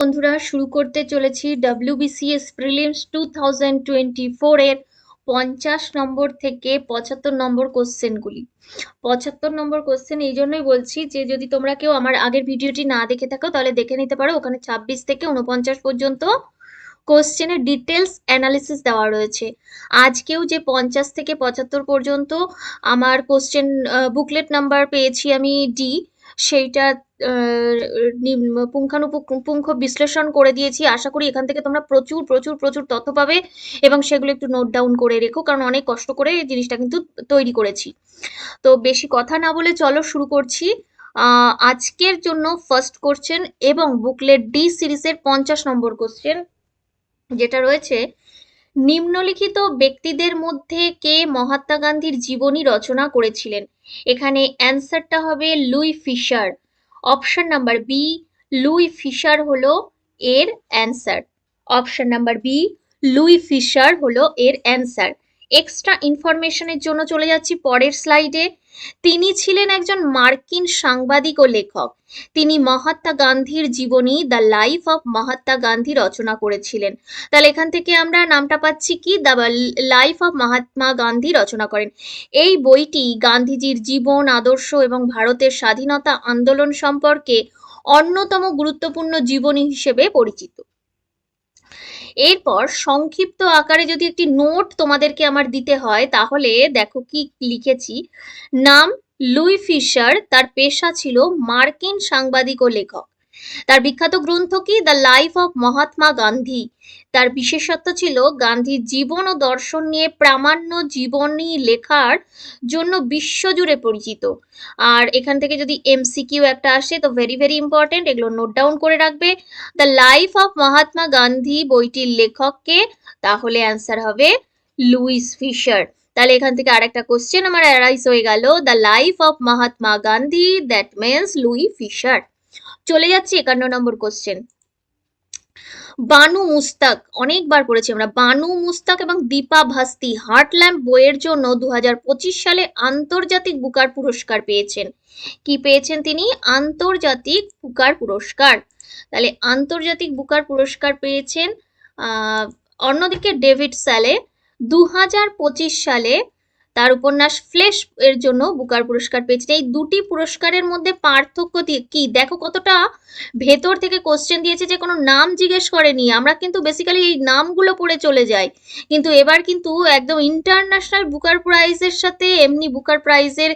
বন্ধুরা, শুরু করতে চলেছি WBCS প্রিলিমস 2024 এর 50 নম্বর থেকে 75 নম্বর কোশ্চেনগুলি। 75 নম্বর কোশ্চেন এই জন্যই বলছি যে যদি তোমরা কেউ আমার আগের ভিডিওটি না দেখে থাকো তাহলে দেখে নিতে পারো। ওখানে 26 থেকে 49 পর্যন্ত কোশ্চেনের ডিটেলস অ্যানালিসিস দেওয়া রয়েছে। আজকেও যে 50 থেকে 75 পর্যন্ত আমার কোশ্চেন বুকলেট নাম্বার পেয়েছি আমি ডি, সেইটা পুঙ্খ বিশ্লেষণ করে দিয়েছি। আশা করি এখান থেকে তোমরা প্রচুর প্রচুর প্রচুর তথ্য পাবে এবং সেগুলো একটু নোট ডাউন করে রেখো, কারণ অনেক কষ্ট করে এই জিনিসটা কিন্তু তৈরি করেছি। তো বেশি কথা না বলে চলো শুরু করছি। আজকের জন্য ফার্স্ট কোশ্চেন এবং বুকলেট ডি সিরিজের 50 নম্বর কোশ্চেন যেটা রয়েছে, নিম্নলিখিত ব্যক্তিদের মধ্যে কে মহাত্মা গান্ধীর জীবনী রচনা করেছিলেন? এখানে অ্যান্সারটা হবে Louis Fischer. Option number B, Louis Fischer হলো এর answer. Option number B, Louis Fischer হলো এর অ্যান্সার। এক্সট্রা ইনফরমেশনের জন্য চলে যাচ্ছি পরের স্লাইডে। তিনি ছিলেন একজন মার্কিন সাংবাদিক ও লেখক। তিনি মহাত্মা গান্ধীর জীবনী the life of Mahatma Gandhi রচনা করেছিলেন। তাহলে এখান থেকে আমরা নামটা পাচ্ছি কি, the life of Mahatma Gandhi রচনা করেন। এই বইটি গান্ধীজির জীবন, আদর্শ এবং ভারতের স্বাধীনতা আন্দোলন সম্পর্কে অন্যতম গুরুত্বপূর্ণ জীবনী হিসেবে পরিচিত। এরপর সংক্ষিপ্ত আকারে যদি একটি নোট তোমাদেরকে আমার দিতে হয় তাহলে দেখো কি লিখেছি। নাম লুই ফিশার, তার পেশা ছিল মার্কিন সাংবাদিক ও লেখক। তার বিখ্যাত গ্রন্থ কি, the life of Mahatma Gandhi. তার বিশেষত্ব ছিল গান্ধীর জীবন ও দর্শন নিয়ে প্রামাণ্য জীবনী লেখার জন্য বিশ্বজুড়ে পরিচিত। আর এখান থেকে যদি MCQ একটা আসে তো ভেরি ভেরি ইম্পর্টেন্ট, এগুলো নোট ডাউন করে রাখবে। The life of Mahatma Gandhi বইটির লেখককে, তাহলে অ্যান্সার হবে লুইস ফিশার। তাহলে এখান থেকে আরেকটা কোশ্চেন আমার অ্যারাইজ হয়ে গেল, the life of Mahatma Gandhi, that means Louis Fischer. চলে যাচ্ছি 51 নম্বর কোশ্চেন। বানু মুস্তাক, অনেকবার পড়েছি আমরা। বানু মুস্তাক এবং দীপা ভাস্তি হার্টল্যাম্প বইয়ের জন্য 2025 সালে আন্তর্জাতিক বুকার পুরস্কার পেয়েছেন। কি পেয়েছেন তিনি? আন্তর্জাতিক বুকার পুরস্কার। তাহলে আন্তর্জাতিক বুকার পুরস্কার পেয়েছেন। অন্যদিকে ডেভিড স্যালে 2025 সালে তার উপন্যাস ফ্লেশ এর জন্য বুকার পুরস্কার পেয়েছেন। এই দুটি পুরস্কারের মধ্যে পার্থক্য কি দেখো, কতটা ভেতর থেকে কোশ্চেন দিয়েছে যে কোনো নাম জিজ্ঞেস করেনি। আমরা কিন্তু বেসিক্যালি এই নামগুলো পড়ে চলে যাই, কিন্তু এবার কিন্তু একদম ইন্টারন্যাশনাল বুকার প্রাইজের সাথে এমনি বুকার প্রাইজের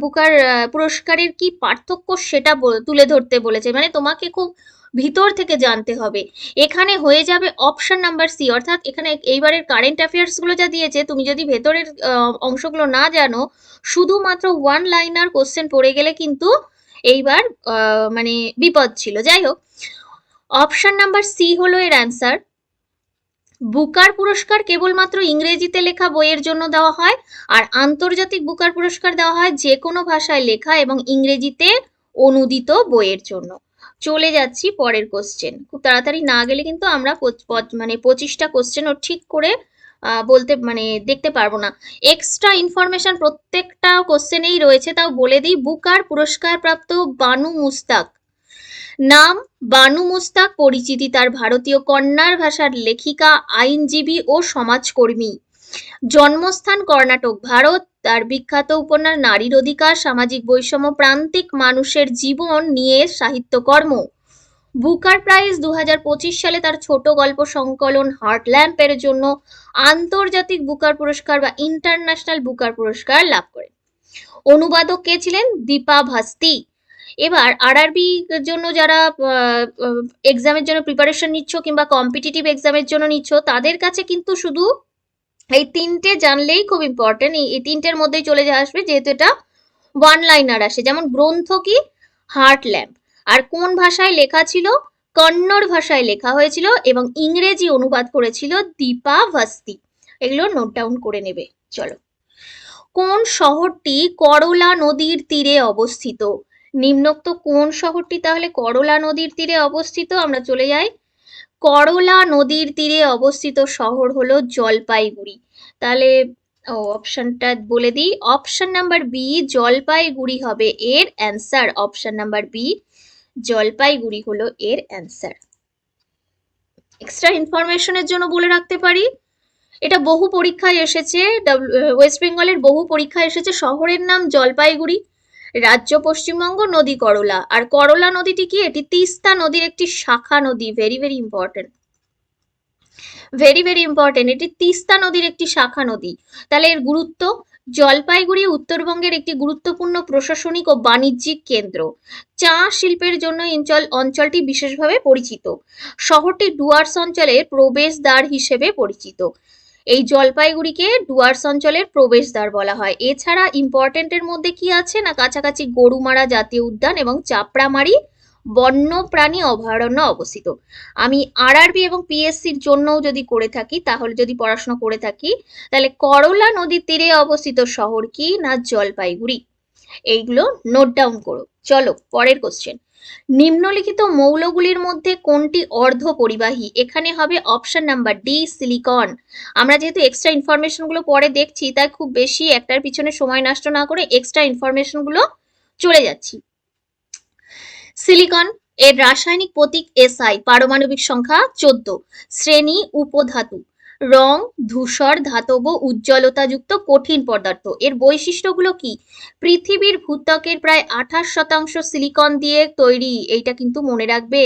বুকার পুরস্কারের কি পার্থক্য সেটা তুলে ধরতে বলেছে। মানে তোমাকে খুব ভিতর থেকে জানতে হবে। এখানে হয়ে যাবে অপশন নাম্বার সি, অর্থাৎ এখানে এইবারের কারেন্ট অ্যাফেয়ার্স গুলো যা দিয়েছে, তুমি যদি ভেতরের অংশগুলো না জানো, শুধুমাত্র ওয়ান লাইনার কোশ্চেন পড়ে গেলে কিন্তু এইবার মানে বিপদ ছিল। যাই হোক, অপশন নাম্বার সি হলো এর অ্যান্সার। বুকার পুরস্কার কেবলমাত্র ইংরেজিতে লেখা বইয়ের জন্য দেওয়া হয়, আর আন্তর্জাতিক বুকার পুরস্কার দেওয়া হয় যে কোনো ভাষায় লেখা এবং ইংরেজিতে অনুদিত বইয়ের জন্য। চলে যাচ্ছি পরের কোশ্চেন। খুব তাড়াতাড়ি না গেলে কিন্তু আমরা মানে 25টা কোশ্চেনও ঠিক করে বলতে মানে দেখতে পারবো না। এক্সট্রা ইনফরমেশন প্রত্যেকটা কোশ্চেনেই রয়েছে, তাও বলে দিই। বুকার পুরস্কার প্রাপ্ত বানু মুস্তাক, নাম বানু মুস্তাক, পরিচিতি তার ভারতীয় কন্নড় ভাষার লেখিকা, আইনজীবী ও সমাজকর্মী। জন্মস্থান কর্ণাটক, ভারত। তার বিখ্যাত উপন্যাস নারীর অধিকার, সামাজিক বৈষম্য, প্রান্তিক মানুষের জীবন নিয়ে সাহিত্যকর্ম। বুকার প্রাইজ 2025 সালে তার ছোট গল্প সংকলন হার্টল্যাম্পের জন্য আন্তর্জাতিক বুকার পুরস্কার বা ইন্টারন্যাশনাল বুকার পুরস্কার লাভ করেন। অনুবাদক কে ছিলেন? দীপা ভাস্তি। এবার আরআরবি জন্য যারা এক্সামের জন্য প্রিপারেশন নিচ্ছ কিংবা কম্পিটিটিভ এক্সামের জন্য নিচ্ছ, তাদের কাছে কিন্তু শুধু এই তিনটে জানলেই খুব ইম্পর্টেন্ট। এই তিনটের মধ্যেই চলে আসবে, যেহেতু এটা ওয়ান লাইনার আসে। যেমন গ্রন্থ কি? হার্টল্যাম্প। আর কোন ভাষায় লেখা ছিল? কন্নড় ভাষায় লেখা হয়েছিল এবং ইংরেজি অনুবাদ করেছিল দীপা ভাস্তি। এগুলো নোট ডাউন করে নেবে। চলো, কোন শহরটি করলা নদীর তীরে অবস্থিত? নিম্নোক্ত কোন শহরটি তাহলে করলা নদীর তীরে অবস্থিত? আমরা চলে যাই। করলা নদীর তীরে অবস্থিত শহর হলো জলপাইগুড়ি। তাহলে অপশনটা বলে দিই। অপশন নাম্বার বি, জলপাইগুড়ি হবে এর answer. Option number B, Jalpaiguri হলো এর অ্যান্সার। এক্সট্রা ইনফরমেশনের জন্য বলে রাখতে পারি, এটা বহু পরীক্ষায় এসেছে, ওয়েস্ট বেঙ্গলের বহু পরীক্ষায় এসেছে। শহরের নাম জলপাইগুড়ি, রাজ্য পশ্চিমবঙ্গ, নদী করলা। আর করলা নদীটি কি? এটি তিস্তা নদীর একটি শাখা নদী। Very very important, very very important, এটি তিস্তা নদীর একটি শাখা নদী। তাহলে এর গুরুত্ব, জলপাইগুড়ি উত্তরবঙ্গের একটি গুরুত্বপূর্ণ প্রশাসনিক ও বাণিজ্যিক কেন্দ্র। চা শিল্পের জন্য অঞ্চলটি বিশেষভাবে পরিচিত। শহরটি ডুয়ার্স অঞ্চলের প্রবেশদ্বার হিসেবে পরিচিত। এই জলপাইগুড়িকে ডুয়ার্স অঞ্চলের প্রবেশদ্বার বলা হয়। এছাড়া ইম্পর্টেন্টের মধ্যে কি আছে না, কাছাকাছি গরুমারা জাতীয় উদ্যান এবং চাপড়ামারি বন্যপ্রাণী অভয়ারণ্য অবস্থিত। আমি আরআরবি এবং পিএসসির জন্যও যদি করে থাকি, তাহলে যদি পড়াশোনা করে থাকি, তাহলে করলা নদীর তীরে অবস্থিত শহর কি না জলপাইগুড়ি। এইগুলো নোট ডাউন করো। চলো পরের কোশ্চেন। নিম্নলিখিত মৌলগুলির মধ্যে কোনটি অর্ধ পরিবাহী? এখানে হবে অপশন নাম্বার ডি, সিলিকন। আমরা যেহেতু এক্সট্রা ইনফরমেশনগুলো পরে দেখছি, তাই খুব বেশি একটার পিছনে সময় নষ্ট না করে এক্সট্রা ইনফরমেশনগুলো চলে যাচ্ছি। সিলিকন, এর রাসায়নিক প্রতীক SI, পারমাণবিক সংখ্যা 14, শ্রেণী উপধাতু, রং ধূসর, ধাতব, উজ্জ্বলতাযুক্ত কঠিন পদার্থ। এর বৈশিষ্ট্যগুলো কি? পৃথিবীর ভূত্বকের প্রায় 28% সিলিকন দিয়ে তৈরি। এইটা কিন্তু মনে রাখবে,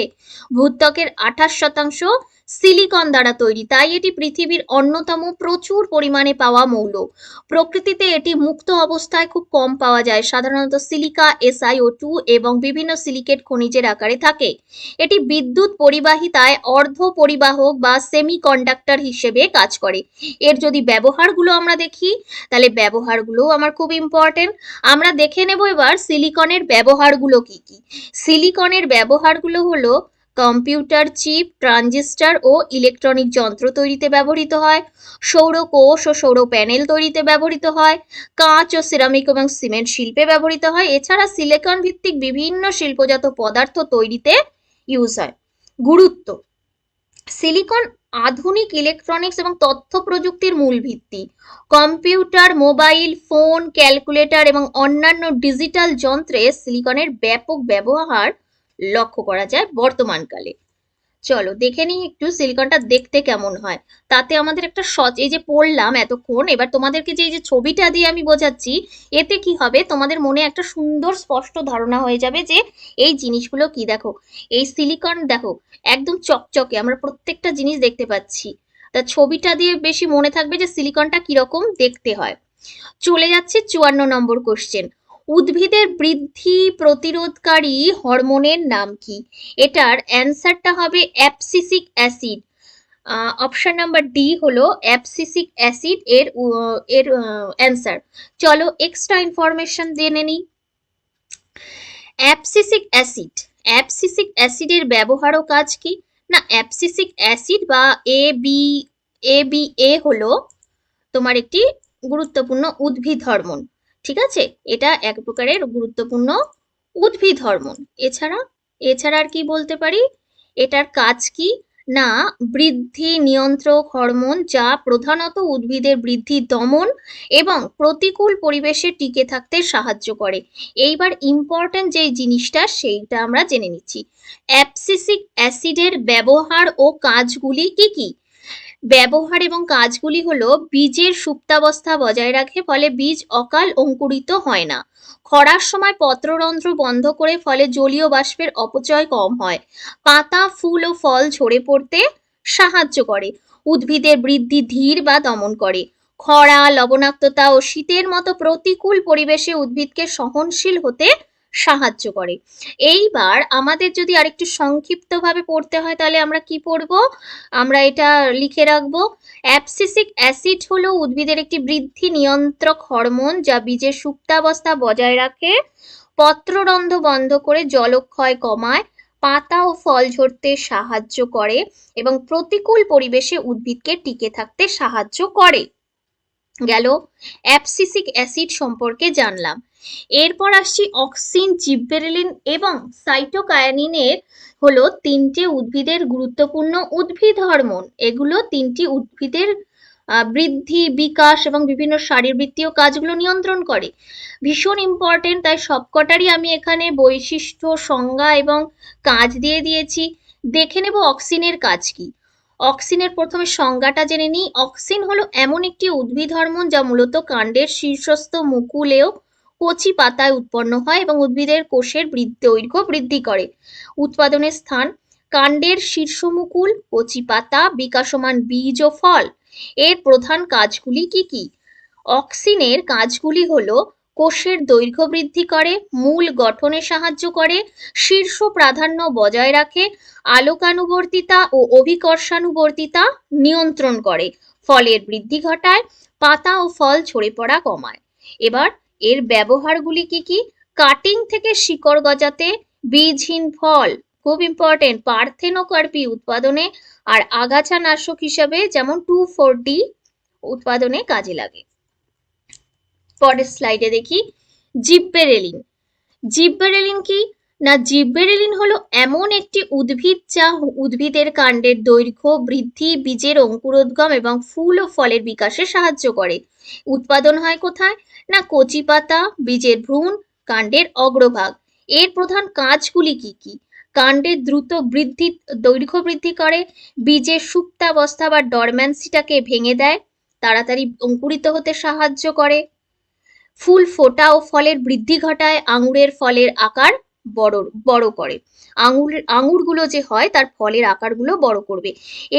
ভূত্বকের 28% সিলিকন দ্বারা তৈরি, তাই এটি পৃথিবীর অন্যতম প্রচুর পরিমাণে পাওয়া মৌল। প্রকৃতিতে এটি মুক্ত অবস্থায় খুব কম পাওয়া যায়, সাধারণত সিলিকা, SiO2 এবং বিভিন্ন সিলিকেট খনিজের আকারে থাকে। এটি বিদ্যুৎ পরিবাহিতায় অর্ধ পরিবাহক বা সেমিকন্ডাক্টর হিসেবে কাজ করে। এর যদি ব্যবহারগুলো আমরা দেখি, তাহলে ব্যবহারগুলো আমার খুব ইম্পর্টেন্ট। আমরা দেখে নেব এবার সিলিকনের ব্যবহারগুলো কি কি। সিলিকনের ব্যবহারগুলো হলো কম্পিউটার চিপ, ট্রানজিস্টর ও ইলেকট্রনিক যন্ত্র তৈরিতে ব্যবহৃত হয়, সৌর কোষ ও সৌর প্যানেল তৈরিতে ব্যবহৃত হয়, কাঁচ ও সিরামিক এবং সিমেন্ট শিল্পে ব্যবহৃত হয়। এছাড়া সিলিকন ভিত্তিক বিভিন্ন শিল্পজাত পদার্থ তৈরিতে ইউজ হয়। গুরুত্ব, সিলিকন আধুনিক ইলেকট্রনিক্স এবং তথ্য প্রযুক্তির মূল ভিত্তি। কম্পিউটার, মোবাইল ফোন, ক্যালকুলেটর এবং অন্যান্য ডিজিটাল যন্ত্রে সিলিকনের ব্যাপক ব্যবহার লক্ষ্য করা যায় বর্তমানকালে। চলো দেখে নিই একটু সিলিকনটা দেখতে কেমন হয়। তাতে আমাদের একটা এই যে পড়লাম এতক্ষণ, এবার তোমাদেরকে যে এই যে ছবিটা দিয়ে আমি বোঝাচ্ছি, এতে কি হবে, তোমাদের মনে একটা সুন্দর স্পষ্ট ধারণা হয়ে যাবে যে এই জিনিসগুলো কি। দেখো এই সিলিকন, দেখো একদম চকচকে, আমরা প্রত্যেকটা জিনিস দেখতে পাচ্ছি। তা ছবিটা দিয়ে বেশি মনে থাকবে যে সিলিকনটা কিরকম দেখতে হয়। চলে যাচ্ছে 54 নম্বর কোশ্চেন। উদ্ভিদের বৃদ্ধি প্রতিরোধকারী হরমোনের নাম কি? এটার অ্যান্সারটা হবে abscisic acid. Option number D হলো অ্যাবসিসিক অ্যাসিড এর অ্যান্সার। চলো এক্সট্রা ইনফরমেশন জেনে নিই। অ্যাবসিসিক অ্যাসিড, অ্যাবসিসিক অ্যাসিডের ব্যবহার ও কাজ কি? না, অ্যাবসিসিক অ্যাসিড বা ABA হলো তোমার একটি গুরুত্বপূর্ণ উদ্ভিদ হরমোন। ঠিক আছে, এটা এক প্রকারের গুরুত্বপূর্ণ উদ্ভিদ হরমোন। এছাড়া এছাড়া আর কি বলতে পারি, এটার কাজ কি না, বৃদ্ধি নিয়ন্ত্রক হরমোন, যা প্রধানত উদ্ভিদের বৃদ্ধি দমন এবং প্রতিকূল পরিবেশে টিকে থাকতে সাহায্য করে। এইবার ইম্পর্টেন্ট যে জিনিসটা সেইটা আমরা জেনে নিচ্ছি। অ্যাবসিসিক অ্যাসিডের ব্যবহার ও কাজগুলি কি কি? ব্যবহার এবং কাজগুলি হলো বীজের সুপ্তাবস্থা বজায় রাখে, ফলে বীজ অকাল অঙ্কুরিত হয় না। খরার সময় পত্ররন্ধ্র বন্ধ করে, ফলে জলীয় বাষ্পের অপচয় কম হয়। পাতা, ফুল ও ফল ঝরে পড়তে সাহায্য করে। উদ্ভিদের বৃদ্ধি ধীর বা দমন করে। খরা, লবণাক্ততা ও শীতের মতো প্রতিকূল পরিবেশে উদ্ভিদকে সহনশীল হতে সাহায্য করে। এইবার আমাদের যদি আরেকটু সংক্ষিপ্তভাবে পড়তে হয়, তাহলে আমরা কি পড়বো, আমরা এটা লিখে রাখবো। অ্যাবসিসিক অ্যাসিড হলো উদ্ভিদের একটি বৃদ্ধি নিয়ন্ত্রক হরমোন, যা বীজের সুপ্তাবস্থা বজায় রাখে, পত্ররন্ধ্র বন্ধ করে জলক্ষয় কমায়, পাতা ও ফল ঝরতে সাহায্য করে এবং প্রতিকূল পরিবেশে উদ্ভিদকে টিকে থাকতে সাহায্য করে। গেল অ্যাবসিসিক অ্যাসিড সম্পর্কে জানলাম। এরপর আসছি অক্সিন, জিববেরেলিন এবং সাইটোকায়ানিনের হলো তিনটে উদ্ভিদের গুরুত্বপূর্ণ উদ্ভিদ হরমোন। এগুলো তিনটি উদ্ভিদের বৃদ্ধি, বিকাশ এবং বিভিন্ন শারীরবৃত্তীয় কাজগুলো নিয়ন্ত্রণ করে। ভীষণ ইম্পর্টেন্ট, তাই সবকটারই আমি এখানে বৈশিষ্ট্য, সংজ্ঞা এবং কাজ দিয়ে দিয়েছি। দেখে নেব অক্সিনের কাজ কি। অক্সিনের প্রথমে সংজ্ঞাটা জেনে নিই। অক্সিন হলো এমন একটি উদ্ভিদ হরমোন যা মূলত কাণ্ডের শীর্ষস্থ মুকুলেও কচি পাতায় উৎপন্ন হয় এবং উদ্ভিদের কোষের দৈর্ঘ্য বৃদ্ধি করে। উৎপাদনের স্থান কাণ্ডের শীর্ষমুকুল, কচি পাতা, বিকাশমান বীজ ও ফল। এর প্রধান কাজগুলি কি কি? অক্সিনের কাজগুলি হলো কোষের দৈর্ঘ্য বৃদ্ধি করে, মূল গঠনে সাহায্য করে, শীর্ষ প্রাধান্য বজায় রাখে, আলোকানুবর্তিতা ও অভিকর্ষানুবর্তিতা নিয়ন্ত্রণ করে, ফলের বৃদ্ধি ঘটায়, পাতা ও ফল ঝরে পড়া কমায়। এবার এর ব্যবহারগুলি কি কি? কাটিং থেকে শিকড় গজাতে, বীজহীন ফল খুব ইম্পর্টেন্ট, পার্থেনোকার্পি উৎপাদনে, আর আগাছা নাশক হিসাবে যেমন 2,4-D উৎপাদনে কাজে লাগে। পরের স্লাইডে দেখি জিব্বেরেলিন। জিব্বেরেলিন কি না, জিব্বেরেলিন হলো এমন একটি উদ্ভিদ যা উদ্ভিদের কাণ্ডের দৈর্ঘ্য বৃদ্ধি, বীজের অঙ্কুরোদ্গম এবং ফুল ও ফলের বিকাশে সাহায্য করে। উৎপাদন হয় কোথায়? না কচি পাতা, বীজের ভ্রূণ, কাণ্ডের অগ্রভাগ। এর প্রধান কাজগুলি কি কি? কাণ্ডের দ্রুত বৃদ্ধি, দৈর্ঘ্য বৃদ্ধি করে, বীজের সুপ্তাবস্থা বা ডরম্যান্সিটাকে ভেঙে দেয়, তাড়াতাড়ি অঙ্কুরিত হতে সাহায্য করে, ফুল ফোটা ও ফলের বৃদ্ধি ঘটায়, আঙুরের ফলের আকার বড় করে। আঙুরগুলো যে হয় তার ফলের আকারগুলো বড় করবে।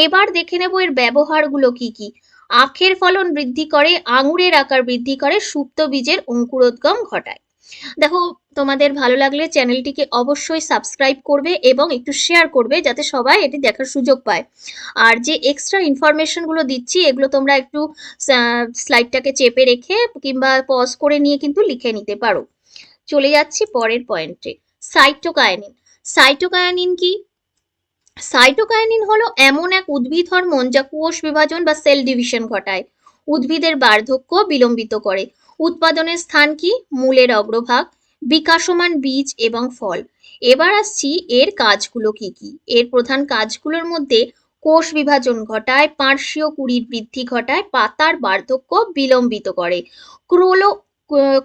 এবার দেখে নেব এর ব্যবহারগুলো কি কি। আখের ফলন বৃদ্ধি করে, আঙুরের আকার বৃদ্ধি করে, সুপ্ত বীজের অঙ্কুরোদ্গম ঘটায়। দেখো, তোমাদের ভালো লাগলে চ্যানেলটিকে অবশ্যই সাবস্ক্রাইব করবে এবং একটু শেয়ার করবে যাতে সবাই এটি দেখার সুযোগ পায়। আর যে এক্সট্রা ইনফরমেশনগুলো দিচ্ছি এগুলো তোমরা একটু স্লাইডটাকে চেপে রেখে কিংবা পজ করে নিয়ে কিন্তু লিখে নিতে পারো। চলে যাচ্ছি পরের পয়েন্টে, সাইটোকাইনিন। সাইটোকাইনিন কি? সাইটোকাইনিন হলো এমন এক উদ্ভিদ হরমোন যা কোষ বিভাজন বা সেল ডিভিশন ঘটায়, উদ্ভিদের বার্ধক্য বিলম্বিত করে। উৎপাদনের স্থান কি? মূলের অগ্রভাগ, বিকাশমান বীজ এবং ফল। এবার আসছি এর কাজগুলো কি কি। এর প্রধান কাজগুলোর মধ্যে কোষ বিভাজন ঘটায়, পার্শ্বীয় কুড়ির বৃদ্ধি ঘটায়, পাতার বার্ধক্য বিলম্বিত করে,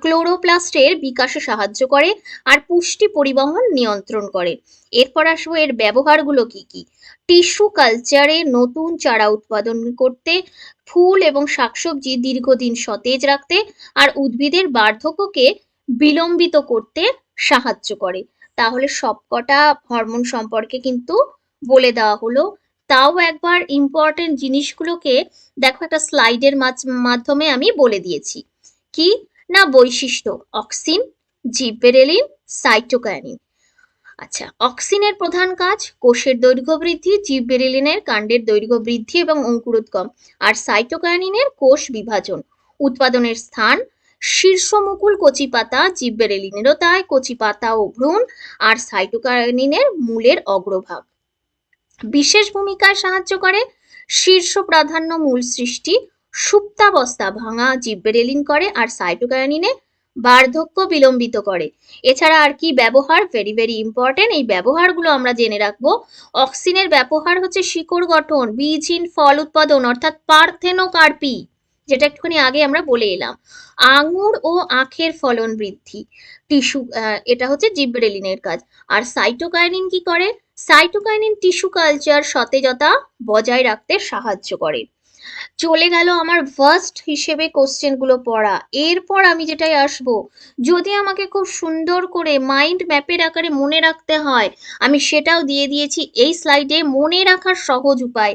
ক্লোরোপ্লাস্টের বিকাশে সাহায্য করে, আর পুষ্টি পরিবহন নিয়ন্ত্রণ করে। এরপর আসবো এর ব্যবহারগুলো কি কি। টিস্যু কালচারে নতুন চারা উৎপাদন করতে, ফুল এবং শাকসবজি দীর্ঘদিন সতেজ রাখতে, আর উদ্ভিদের বার্ধক্যকে বিলম্বিত করতে সাহায্য করে। তাহলে সবকটা হরমোন সম্পর্কে কিন্তু বলে দেওয়া হলো। তাও একবার ইম্পর্টেন্ট জিনিসগুলোকে দেখো একটা স্লাইডের মাধ্যমে আমি বলে দিয়েছি। কি না বৈশিষ্ট্য অক্সিন, জিব্বেরেলিন, সাইটোকাইনিন। আচ্ছা, অক্সিনের প্রধান কাজ কোষের দৈর্ঘ্য বৃদ্ধি, জিব্বেরেলিনের কাণ্ডের দৈর্ঘ্য বৃদ্ধি এবং অঙ্কুরোদ্গম, আর সাইটোকাইনিনের কোষ বিভাজন। উৎপাদনের স্থান শীর্ষমুকুল, কচি পাতা, জিব্বেরেলিনেরও তাই, কচি পাতা ও ভ্রূণ, আর সাইটোকাইনিনের মূলের অগ্রভাগ। বিশেষ ভূমিকায় সাহায্য করে শীর্ষ প্রাধান্য মূল সৃষ্টি, সুপ্তাবস্থা ভাঙা জিব্বেরেলিন করে, আর সাইটোকাইনিনে বার্ধক্য বিলম্বিত করে। এছাড়া আর কি ব্যবহার, ভেরি ভেরি ইম্পর্টেন্ট, এই ব্যবহারগুলো আমরা জেনে রাখবো। অক্সিনের ব্যবহার হচ্ছে শিকড় গঠন, বীজহীন ফল উৎপাদন অর্থাৎ পার্থেনোকার্পি, যেটা একটুখানি আগে আমরা বলে এলাম, আঙুর ও আখের ফলন বৃদ্ধি, টিস্যু, এটা হচ্ছে জিব্বেরেলিনের কাজ। আর সাইটোকাইনিন কি করে? সাইটোকাইনিন টিস্যু কালচার সতেজতা বজায় রাখতে সাহায্য করে। চলে গেল আমার ফার্স্ট হিসেবে কোশ্চেনগুলো পড়া। এরপর আমি যেটাই আসবো, যদি আমাকে খুব সুন্দর করে মাইন্ড ম্যাপের আকারে মনে রাখতে হয়, আমি সেটাও দিয়ে দিয়েছি এই স্লাইডে, মনে রাখার সহজ উপায়।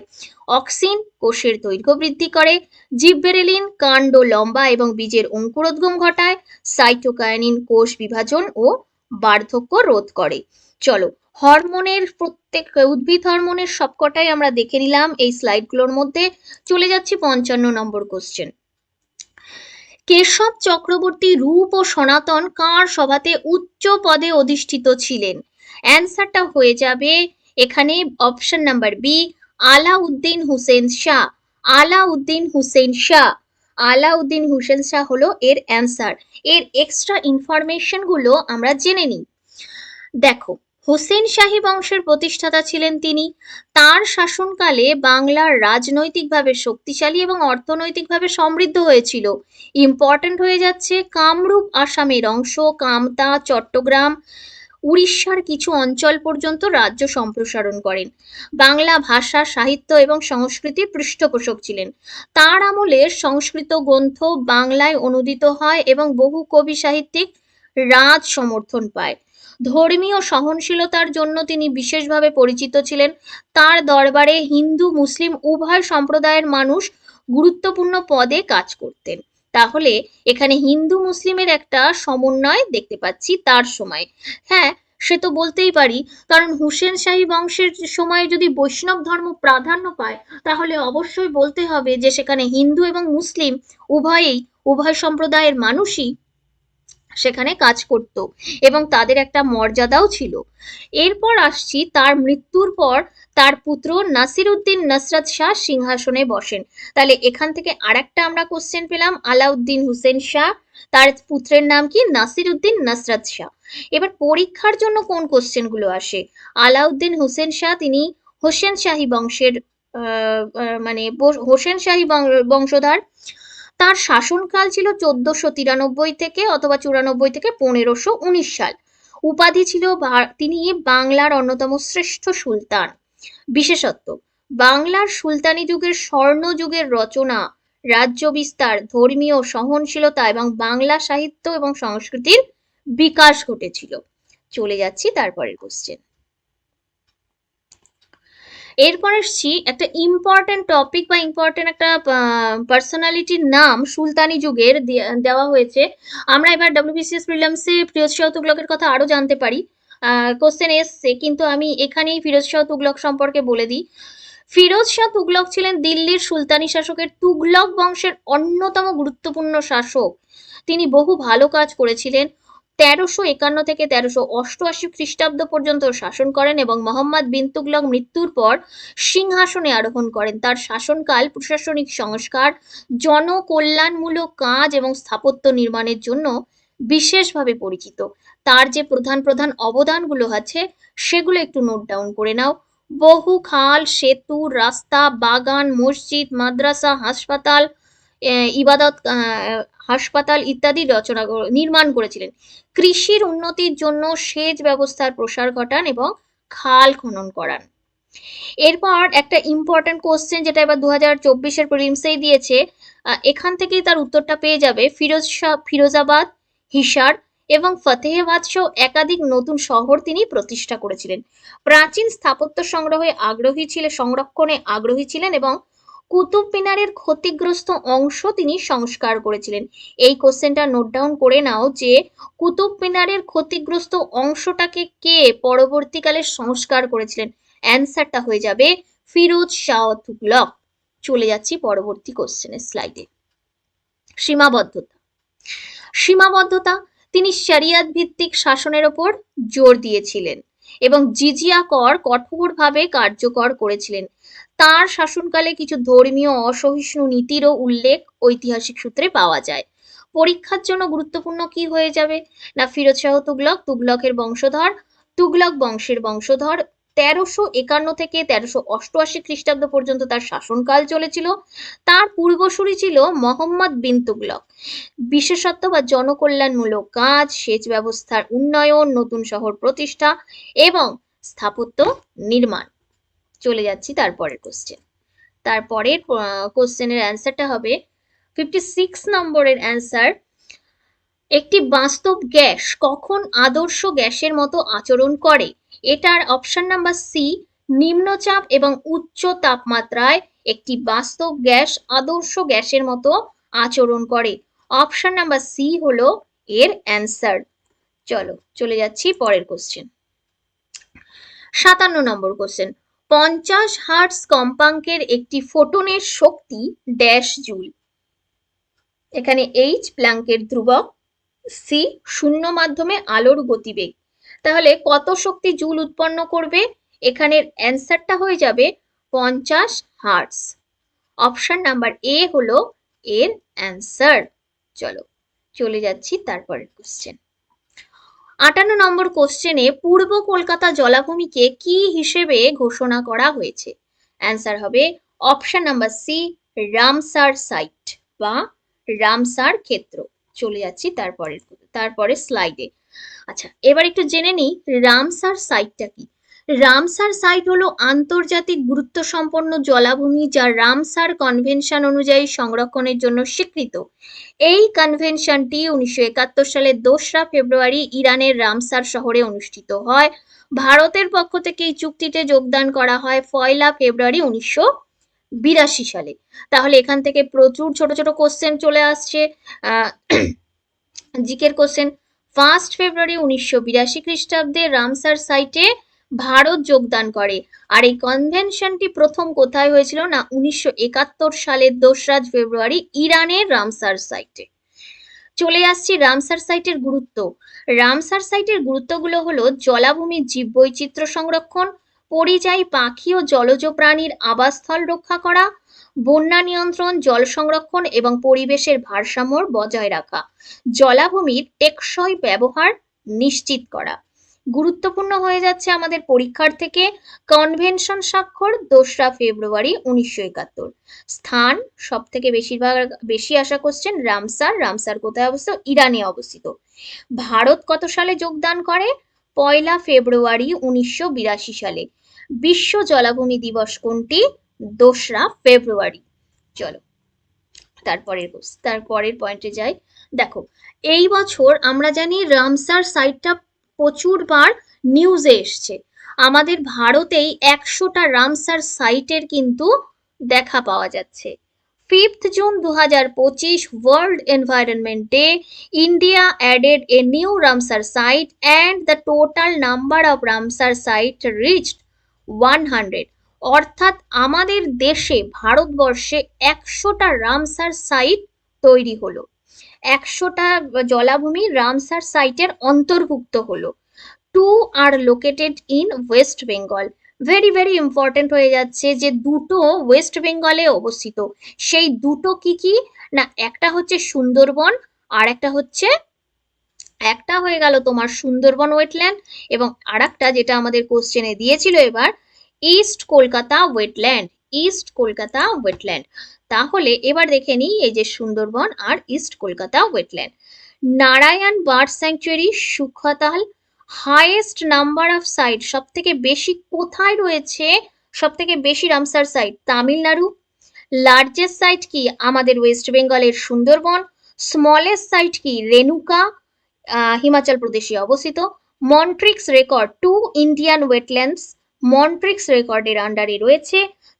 অক্সিন কোষের দৈর্ঘ্য বৃদ্ধি করে, জিব্বেরেলিন কাণ্ড লম্বা এবং বীজের অঙ্কুরোদ্গম ঘটায়, সাইটোকাইনিন কোষ বিভাজন ও বার্ধক্য রোধ করে। চলো, হরমোনের প্রত্যেক উদ্ভিদ হরমোনের সবকটাই আমরা দেখে নিলাম এই স্লাইডগুলোর মধ্যে। চলে যাচ্ছি 55 নম্বর কোশ্চেন। কেশব চক্রবর্তী রূপ ও সনাতন কার সভাতে উচ্চ পদে অধিষ্ঠিত ছিলেন? অ্যান্সারটা হয়ে যাবে এখানে option number B, Alauddin Husain Shah. Alauddin Husain Shah, Alauddin Husain Shah হলো এর অ্যান্সার। এর এক্সট্রা ইনফরমেশন গুলো আমরা জেনে নিই। দেখো, হোসেন শাহী বংশের প্রতিষ্ঠাতা ছিলেন তিনি। তার শাসনকালে বাংলার রাজনৈতিকভাবে শক্তিশালী এবং অর্থনৈতিকভাবে সমৃদ্ধ হয়েছিল। ইম্পর্টেন্ট হয়ে যাচ্ছে কামরূপ আসামের অংশ, কামতা, চট্টগ্রাম উড়িষ্যার কিছু অঞ্চল পর্যন্ত রাজ্য সম্প্রসারণ করেন। বাংলা ভাষা, সাহিত্য এবং সংস্কৃতির পৃষ্ঠপোষক ছিলেন। তার আমলে সংস্কৃত গ্রন্থ বাংলায় অনুদিত হয় এবং বহু কবি সাহিত্যিক রাজ সমর্থন পায়। ধর্মীয় সহনশীলতার জন্য তিনি বিশেষভাবে পরিচিত ছিলেন। তার দরবারে হিন্দু মুসলিম উভয় সম্প্রদায়ের মানুষ গুরুত্বপূর্ণ পদে কাজ করতেন। তাহলে এখানে হিন্দু মুসলিমের একটা সমন্বয় দেখতে পাচ্ছি তার সময়। হ্যাঁ, সে তো বলতেই পারি, কারণ হুসেন শাহী বংশের সময়ে যদি বৈষ্ণব ধর্ম প্রাধান্য পায়, তাহলে অবশ্যই বলতে হবে যে সেখানে হিন্দু এবং মুসলিম উভয় সম্প্রদায়ের মানুষই সেখানে কাজ করত এবং তাদের একটা মর্যাদাও ছিল। এরপর আসছি, তার মৃত্যুর পর তার পুত্র নাসিরউদ্দিন নসরত শাহ সিংহাসনে বসেন। তাহলে এখান থেকে আরেকটা আমরা কোশ্চেন পেলাম, আলাউদ্দিন হুসেন শাহ, তার পুত্রের নাম কি? নাসিরউদ্দিন নসরত শাহ। এবার পরীক্ষার জন্য কোন কোশ্চেনগুলো আসে? আলাউদ্দিন হুসেন শাহ তিনি হোসেন শাহী বংশের হোসেন শাহী বংশধর। তার শাসনকাল ছিল 1493 থেকে অথবা 94 থেকে 1519 সাল। উপাধি ছিল তিনি বাংলার অন্যতম শ্রেষ্ঠ সুলতান। বিশেষত্ব: বাংলার সুলতানি যুগের স্বর্ণ যুগের রচনা, রাজ্য বিস্তার, ধর্মীয় সহনশীলতা এবং বাংলা সাহিত্য এবং সংস্কৃতির বিকাশ ঘটেছিল। চলে যাচ্ছি তারপরের কোশ্চেন। এরপর আসছি একটা ইম্পর্টেন্ট টপিক বা ইম্পর্টেন্ট একটা পার্সোনালিটির নাম সুলতানি যুগের দেওয়া হয়েছে। আমরা এবার ডব্লিউবিসিএস প্রিলিমসে ফিরোজ শাহ তুগলকের কথা আরো জানতে পারি, কোশ্চেন এসছে, কিন্তু আমি এখানেই ফিরোজ শাহ তুগলক সম্পর্কে বলে দিই। ফিরোজ শাহ তুগলক ছিলেন দিল্লির সুলতানি শাসকের তুগলক বংশের অন্যতম গুরুত্বপূর্ণ শাসক। তিনি বহু ভালো কাজ করেছিলেন। 1351 থেকে 1388 খ্রিস্টাব্দ পর্যন্ত শাসন করেন এবং মোহাম্মদ বিন তুগলক মৃত্যুর পর সিংহাসনে আরোহণ করেন। তার শাসনকাল প্রশাসনিক সংস্কার, জনকল্যাণমূলক কাজ এবং স্থাপত্য নির্মাণের জন্য বিশেষভাবে পরিচিত। তার যে প্রধান প্রধান অবদানগুলো আছে সেগুলো একটু নোট ডাউন করে নাও। বহু খাল, সেতু, রাস্তা, বাগান, মসজিদ, মাদ্রাসা, হাসপাতাল, ইবাদত হাসপাতাল ইত্যাদি নির্মাণ করেছিলেন। কৃষির উন্নতির জন্য সেচ ব্যবস্থার প্রসার ঘটান এবং খাল খনন করান। এরপর একটা ইম্পর্টেন্ট কোশ্চেন, যেটা এবার 2024-এর প্রিলিমসেই দিয়েছে, এখান থেকেই তার উত্তরটা পেয়ে যাবে। ফিরোজাবাদ, হিসার এবং ফতেহাবাদ সহ একাধিক নতুন শহর তিনি প্রতিষ্ঠা করেছিলেন। প্রাচীন স্থাপত্য সংরক্ষণে আগ্রহী ছিলেন এবং কুতুব মিনারের ক্ষতিগ্রস্ত অংশ তিনি সংস্কার করেছিলেন। এই কোশ্চেনটা নোট ডাউন করে নাও যে কুতুব মিনারের ক্ষতিগ্রস্ত অংশটাকে কে পরবর্তীকালে সংস্কার করেছিলেন? অ্যান্সারটা হয়ে যাবে ফিরোজ শাহ তুগলক। চলে যাচ্ছি পরবর্তী কোশ্চেনের স্লাইডে। সীমাবদ্ধতা, তিনি শরিয়ত ভিত্তিক শাসনের ওপর জোর দিয়েছিলেন এবং জিজিয়া কর কঠোরভাবে কার্যকর করেছিলেন। তার শাসনকালে কিছু ধর্মীয় অসহিষ্ণু নীতিরও উল্লেখ ঐতিহাসিক সূত্রে পাওয়া যায়। পরীক্ষার জন্য গুরুত্বপূর্ণ কি হয়ে যাবে না? ফিরোজ শাহ তুগলক, তুগলকের বংশধর, তুগলক বংশের বংশধর। 1351 থেকে 1388 খ্রিস্টাব্দ পর্যন্ত তার শাসনকাল চলেছিল। তার পূর্বসূরি ছিল মোহাম্মদ বিন তুগলক। বিশেষত্ব বা জনকল্যাণমূলক কাজ, সেচ ব্যবস্থার উন্নয়ন, নতুন শহর প্রতিষ্ঠা এবং স্থাপত্য নির্মাণ। চলে যাচ্ছি তারপরের কোশ্চেন। তারপরের কোশ্চেনের অ্যান্সারটা হবে 56 নম্বরের অ্যান্সার। একটি বাস্তব গ্যাস কখন আদর্শ গ্যাসের মতো আচরণ করে? এটার অপশন নাম্বার সি, নিম্নচাপ এবং উচ্চ তাপমাত্রায় একটি বাস্তব গ্যাস আদর্শ গ্যাসের মতো আচরণ করে। অপশন নাম্বার সি হলো এর অ্যান্সার। চলে যাচ্ছি পরের কোশ্চেন। 57 নম্বর কোশ্চেন। 50 হার্টজ কম্পাঙ্কের একটি ফোটনের শক্তি ড্যাশ জুল। এখানে এইচ প্ল্যাঙ্কের ধ্রুবক, সি শূন্য মাধ্যমে আলোর গতিবেগ। তাহলে কত শক্তি জুল উৎপন্ন করবে? এখানের অ্যান্সারটা হয়ে যাবে 50 হার্টজ। অপশন নাম্বার এ হলো এর অ্যান্সার। চলে যাচ্ছি তারপরের কোশ্চেন। 58 নম্বর কোশ্চেনে পূর্ব কলকাতা জলাভূমিকে কি হিসেবে ঘোষণা করা হয়েছে? অ্যান্সার হবে option number C, Ramsar site বা রামসার ক্ষেত্র। চলে যাচ্ছি তারপরে স্লাইডে। আচ্ছা, এবার একটু জেনে নিই রামসার সাইটটা কি। রামসার সাইট হলো আন্তর্জাতিক গুরুত্ব সম্পন্ন জলাভূমি যা রামসার কনভেনশন অনুযায়ী সংরক্ষণের জন্য স্বীকৃত। এই কনভেনশনটি 1971 সালের 2রা ফেব্রুয়ারি ইরানের রামসার শহরে অনুষ্ঠিত হয়। ভারতের পক্ষ থেকে এই চুক্তিতে যোগদান করা হয় 1 ফেব্রুয়ারি 1982 সালে। তাহলে এখান থেকে প্রচুর ছোট ছোট কোশ্চেন চলে আসছে। জিকের কোশ্চেন, 1 ফেব্রুয়ারি 1982 খ্রিস্টাব্দে রামসার সাইটে ভারত যোগদান করে। আর এই কনভেনশনটি প্রথম কোথায় হয়েছিল না 1971 সালের 2রা ফেব্রুয়ারি ইরানের রামসার সাইটে। চলে আসছি রামসার সাইটের গুরুত্ব। রামসার সাইটের গুরুত্বগুলো হলো জলাভূমির জীববৈচিত্র্য সংরক্ষণ, পরিযায়ী পাখি ও জলজ প্রাণীর আবাসস্থল রক্ষা করা, বন্যা নিয়ন্ত্রণ, জল সংরক্ষণ এবং পরিবেশের ভারসাম্য বজায় রাখা, জলাভূমির টেকসই ব্যবহার নিশ্চিত করা। গুরুত্বপূর্ণ হয়ে যাচ্ছে আমাদের পরীক্ষার থেকে কনভেনশন স্বাক্ষর 2রা ফেব্রুয়ারি 1971। স্থান সব থেকে বেশি আসা কোশ্চেন রামসার। রামসার কোথায় অবস্থিত? ইরানে অবস্থিত। ভারত কত সালে যোগদান করে? 1 ফেব্রুয়ারি 1982 সালে। বিশ্ব জলাভূমি দিবস কোনটি? 2রা ফেব্রুয়ারি। চলো তারপরের পয়েন্টে যাই। দেখো, এই বছর আমরা জানি রামসার সাইটটা প্রচুরবার নিউজে এসছে। আমাদের ভারতেই 100টা রামসার সাইটের কিন্তু দেখা পাওয়া যাচ্ছে। 5th June 2025 World Environment Day, India added a new Ramsar site and the total number of Ramsar sites reached 100। অর্থাৎ আমাদের দেশে ভারতবর্ষে 100টা রামসার সাইট তৈরি হলো। 100টা জলাভূমি রামসার সাইটের অন্তর্ভুক্ত হলো। 2 are located in West Bengal. Very very important হয়ে যাচ্ছে যে দুটো ওয়েস্ট বেঙ্গলে অবস্থিত। সেই দুটো কি কি না, একটা হচ্ছে সুন্দরবন আর একটা হয়ে গেল তোমার সুন্দরবন ওয়েটল্যান্ড, এবং আরেকটা যেটা আমাদের কোশ্চেনে দিয়েছিল এবার, east Kolkata wetland. East Kolkata wetland. তাহলে এবার দেখে নিই এই যে সুন্দরবন আর east Kolkata wetland. Narayan bird sanctuary Sukhtal. Highest number of site, সব থেকে বেশি কোথায় রয়েছে? সব থেকে বেশি Ramsar site Tamil Nadu. Largest site কি? আমাদের ওয়েস্ট বেঙ্গলের সুন্দরবন। স্মলেস্ট সাইট কি? রেণুকা, হিমাচল প্রদেশে অবস্থিত। মন্ট্রিক্স রেকর্ড 2 ইন্ডিয়ান ওয়েটল্যান্ডস মন্ট্রিক্স রেকর্ডের আন্ডারে রয়েছে।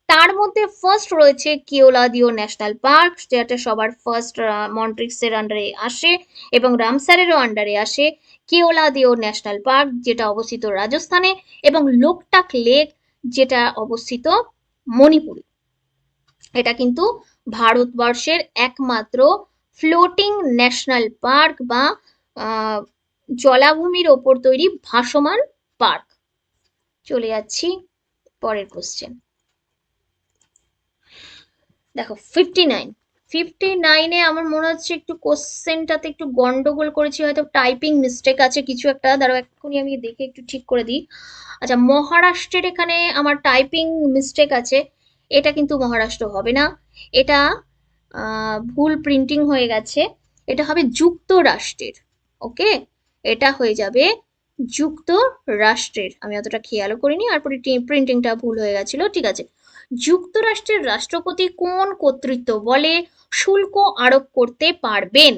তার মধ্যে ফার্স্ট রয়েছে কেওলাদিও ন্যাশনাল পার্ক, যেটা সবার ফার্স্ট মন্ট্রিক্সের আন্ডারে আসে, এবং রামসারেরও আন্ডারে আসে কেওলাদিও ন্যাশনাল পার্ক, যেটা অবস্থিত রাজস্থানে, এবং লোকটাক লেক, যেটা অবস্থিত মণিপুরে। এটা কিন্তু ভারতবর্ষের একমাত্র ফ্লোটিং ন্যাশনাল পার্ক বা জলাভূমির ওপর তৈরি ভাসমান পার্ক। চলে যাচ্ছি পরের কোশ্চেন। দেখো 59-এ আমার মনে হচ্ছে একটু কোশ্চেনটাতে একটু গন্ডগোল করেছি, হয়তো টাইপিং মিস্টেক আছে কিছু একটা, দাঁড়াও এক্ষুনি আমি দেখে একটু ঠিক করে দিই। আচ্ছা, মহারাষ্ট্রের এখানে আমার টাইপিং মিস্টেক আছে, এটা কিন্তু মহারাষ্ট্র হবে না, এটা ভুল প্রিন্টিং হয়ে গেছে, এটা হবে যুক্তরাষ্ট্রের। ওকে, এটা হয়ে যাবে যুক্তরাষ্ট্রের। আমি অতটা খেয়ালও করিনি, আর প্রিন্টিংটা ভুল হয়ে গেছিল। ঠিক আছে, যুক্তরাষ্ট্রের রাষ্ট্রপতি কোন কর্তৃত্ব বলে শুল্ক আরোপ করতে পারবেন?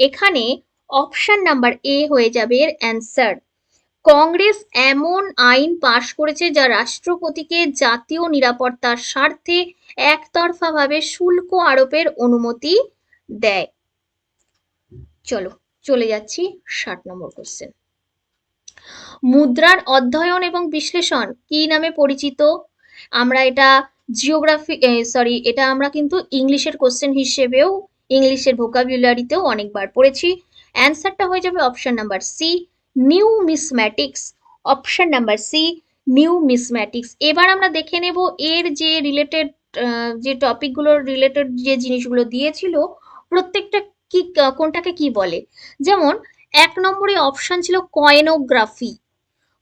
এখানে অপশন নাম্বার এ হয়ে যাবে এর অ্যান্সার। কংগ্রেস এমন আইন পাশ করেছে যা রাষ্ট্রপতিকে জাতীয় নিরাপত্তার স্বার্থে একতরফাভাবে শুল্ক আরোপের অনুমতি দেয়। চলে যাচ্ছি 60 নম্বর কোশ্চেন। মুদ্রার অধ্যয়ন এবং বিশ্লেষণ কি নামে পরিচিত? আমরা এটা এটা আমরা কিন্তু ইংলিশের কোশ্চেন হিসেবেও, ইংলিশের ভোকাবুলারিতেও অনেকবার পড়েছি। অ্যান্সারটা হয়ে যাবে option number C, numismatics. Option number C, numismatics. এবার আমরা দেখে নেব এর যে রিলেটেড যে টপিকগুলোর রিলেটেড যে জিনিসগুলো দিয়েছিল প্রত্যেকটা কি, কোনটাকে কি বলে। যেমন 1 নম্বরে অপশন ছিল কয়েনোগ্রাফি।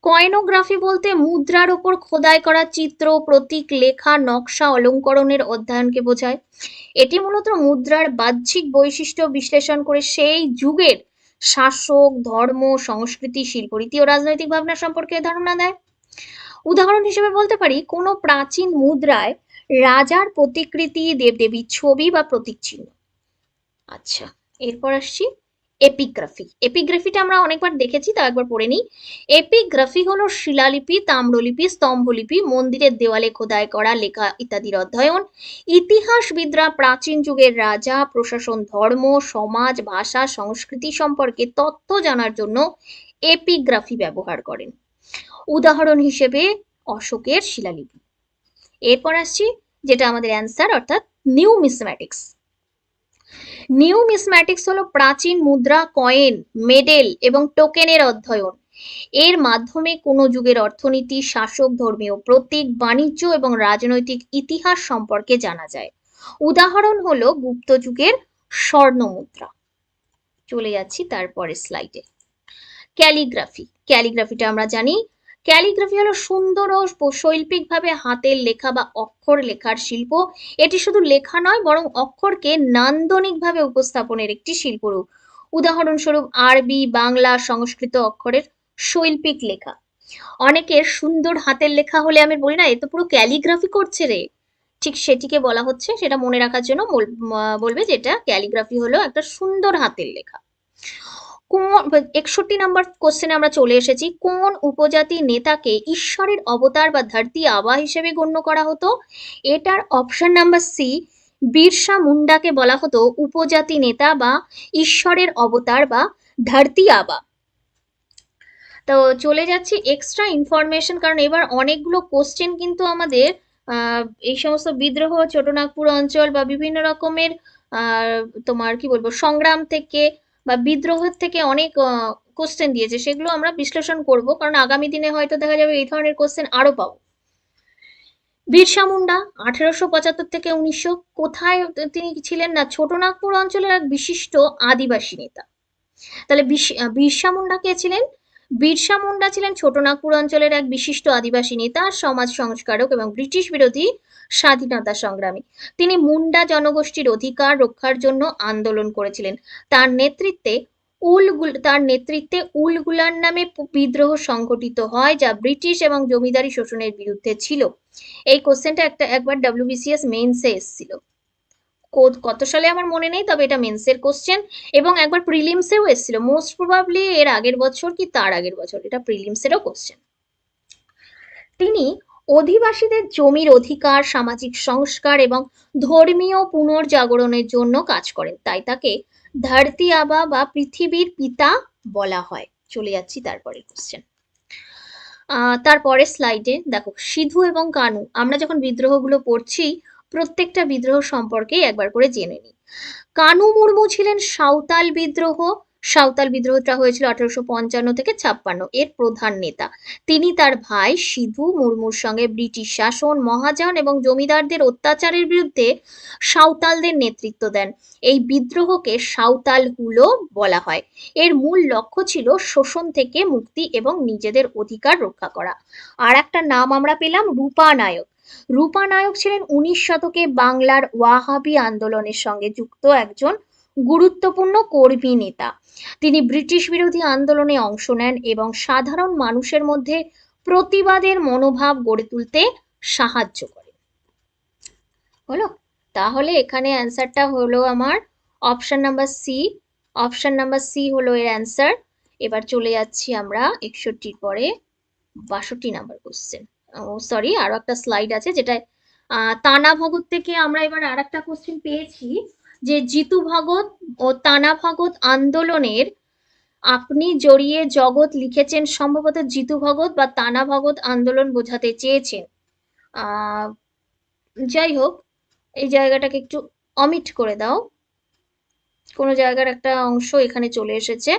কয়েনোগ্রাফি বলতে মুদ্রার ওপর খোদাই করা চিত্র, প্রতীক, লেখা, নকশা, অলঙ্করণের অধ্যয়নকে বোঝায়। এটি মূলত মুদ্রার বাহ্যিক বৈশিষ্ট্য বিশ্লেষণ করে সেই যুগের শাসক, ধর্ম, সংস্কৃতি, শিল্পরীতি ও রাজনৈতিক ভাবনা সম্পর্কে ধারণা দেয়। উদাহরণ হিসেবে বলতে পারি, কোনো প্রাচীন মুদ্রায় রাজার প্রতিকৃতি, দেবদেবীর ছবি বা প্রতীক চিহ্ন। আচ্ছা, এরপর আসছি এপিগ্রাফি। এপিগ্রাফিটা আমরা অনেকবার দেখেছি, তাও একবার পড়ে নিই। এপিগ্রাফি হলো শিলালিপি, তাম্রলিপি, স্তম্ভলিপি, মন্দিরের দেওয়ালে খোদাই করা লেখা ইত্যাদির অধ্যয়ন। ইতিহাসবিদরা প্রাচীন যুগের রাজা, প্রশাসন, ধর্ম, সমাজ, ভাষা, সংস্কৃতি সম্পর্কে তথ্য জানার জন্য এপিগ্রাফি ব্যবহার করেন। উদাহরণ হিসেবে অশোকের শিলালিপি। এরপর আসছি যেটা আমাদের অ্যান্সার, অর্থাৎ নিউমিসম্যাটিক্স। নিউমিসম্যাটিক্স হলো প্রাচীন মুদ্রা, কয়েন, মেডেল এবং টোকেনের অধ্যয়ন। এর মাধ্যমে কোনো যুগের অর্থনীতি, শাসক, ধর্মীয় প্রতীক, বাণিজ্য এবং রাজনৈতিক ইতিহাস সম্পর্কে জানা যায়। উদাহরণ হলো গুপ্ত যুগের স্বর্ণ মুদ্রা। চলে যাচ্ছি তারপরে স্লাইডে। ক্যালিগ্রাফি। ক্যালিগ্রাফিটা আমরা জানি, ক্যালিগ্রাফি হলো সুন্দর ও শৈল্পিকভাবে হাতের লেখা বা অক্ষর লেখার শিল্প। এটি শুধু লেখা নয়, বরং অক্ষরকে নান্দনিকভাবে উপস্থাপনের একটি শিল্পরূপ। উদাহরণস্বরূপ আরবি, বাংলা, সংস্কৃত অক্ষরের শৈল্পিক লেখা। অনেকের সুন্দর হাতের লেখা হলে আমি বলি না, এ তো পুরো ক্যালিগ্রাফি করছে রে, ঠিক সেটিকে বলা হচ্ছে। সেটা মনে রাখার জন্য বলবে যে এটা ক্যালিগ্রাফি হলো একটা সুন্দর হাতের লেখা। 61 নম্বর কোশ্চেনে আমরা চলে এসেছি। কোন উপজাতি নেতাকে ঈশ্বরের অবতার বা ধরতি আবা হিসেবে গণ্য করা হতো? এটার অপশন নাম্বার সি, বিরসা মুন্ডাকে বলা হতো উপজাতি নেতা বা ঈশ্বরের অবতার বা ধরতি আবা। তো চলে যাচ্ছি এক্সট্রা ইনফরমেশন, কারণ এবার অনেকগুলো কোশ্চেন কিন্তু আমাদের এই সমস্ত বিদ্রোহ, ছোটনাগপুর অঞ্চল বা বিভিন্ন রকমের তোমার কি বলবো সংগ্রাম থেকে বা বিদ্রোহের থেকে অনেক কোশ্চেন দিয়েছে, সেগুলো আমরা বিশ্লেষণ করব, কারণ আগামী দিনে হয়তো দেখা যাবে এই ধরনের কোশ্চেন আরো পাবো। বিরসা মুন্ডা 1875 থেকে 1900 কোথায় তিনি ছিলেন? না, ছোটনাগপুর অঞ্চলের এক বিশিষ্ট আদিবাসী নেতা। তাহলে বিরসা মুন্ডা কে ছিলেন? বিরসা মুন্ডা ছিলেন ছোটনাগপুর অঞ্চলের এক বিশিষ্ট আদিবাসী নেতা, সমাজ সংস্কারক এবং ব্রিটিশ বিরোধী স্বাধীনতা সংগ্রামী। তিনি মুন্ডা জনগোষ্ঠীর অধিকার রক্ষার জন্য আন্দোলন করেছিলেন। তার নেতৃত্বে উলগুলান নামে বিদ্রোহ সংগঠিত হয়, যা ব্রিটিশ এবং জমিদারি শোষণের বিরুদ্ধে ছিল। এই কোশ্চেনটা একবার ডব্লিউবিসিএস মেইনসে এসেছিল, কত সালে আমার মনে নেই, তবে এটা মেন্সের কোশ্চেন, এবং একবার প্রিলিমসেও এসেছিল, মোস্ট প্রবাবলি এর আগের বছর কি তার আগের বছর, এটা প্রিলিমসেরও কোশ্চেন। তিনি অধিবাসীদের জমির অধিকার, সামাজিক সংস্কার এবং ধর্মীয় পুনর্জাগরণের জন্য কাজ করেন, তাই তাকে ধরতি আবা বা পৃথিবীর পিতা বলা হয়। চলে যাচ্ছি তারপরে কোশ্চেন। তারপরে স্লাইডে দেখো, সিধু এবং কানু। আমরা যখন বিদ্রোহগুলো পড়ছি, প্রত্যেকটা বিদ্রোহ সম্পর্কেই একবার করে জেনে নিই। কানু মুর্মু ছিলেন সাঁওতাল বিদ্রোহ। সাঁওতাল বিদ্রোহটা হয়েছিল 1855 থেকে 56, এর প্রধান নেতা। তিনি তার ভাই সিধু মুর্মুর সঙ্গে ব্রিটিশ শাসন, মহাজন এবং জমিদারদের অত্যাচারের বিরুদ্ধে সাঁওতালদের নেতৃত্ব দেন। এই বিদ্রোহকে সাঁওতাল হুলো বলা হয়। এর মূল লক্ষ্য ছিল শোষণ থেকে মুক্তি এবং নিজেদের অধিকার রক্ষা করা। আর একটা নাম আমরা পেলাম, রূপা নায়ক। রূপা নায়ক ছিলেন 19 শতকে বাংলার ওয়াহাবি আন্দোলনের সঙ্গে যুক্ত একজন গুরুত্বপূর্ণ কর্মী নেতা। তিনি ব্রিটিশ বিরোধী আন্দোলনে অংশ নেন এবং সাধারণ মানুষের মধ্যে প্রতিবাদের মনোভাব গড়ে তুলতে সাহায্য করেন। হলো, তাহলে এখানে অ্যান্সারটা হলো আমার option number C. Option number C হলো এর অ্যান্সার। এবার চলে যাচ্ছি আমরা 61 পরে 62 নাম্বার কোশ্চেন। সরি, আরো একটা স্লাইড আছে যেটা তানা ভগত থেকে আমরা এবার আর একটা কোশ্চেন পেয়েছি, যে জিতু ভগত ও তানা ভগত আন্দোলনের আপনি জড়িয়ে জগৎ লিখেছেন, সম্ভবত জিতু ভগত বা তানা ভগত আন্দোলন বোঝাতে চেয়েছেন। যাই হোক, এই জায়গাটাকে একটু অমিট করে দাও, কোনো জায়গার একটা অংশ এখানে চলে এসেছে,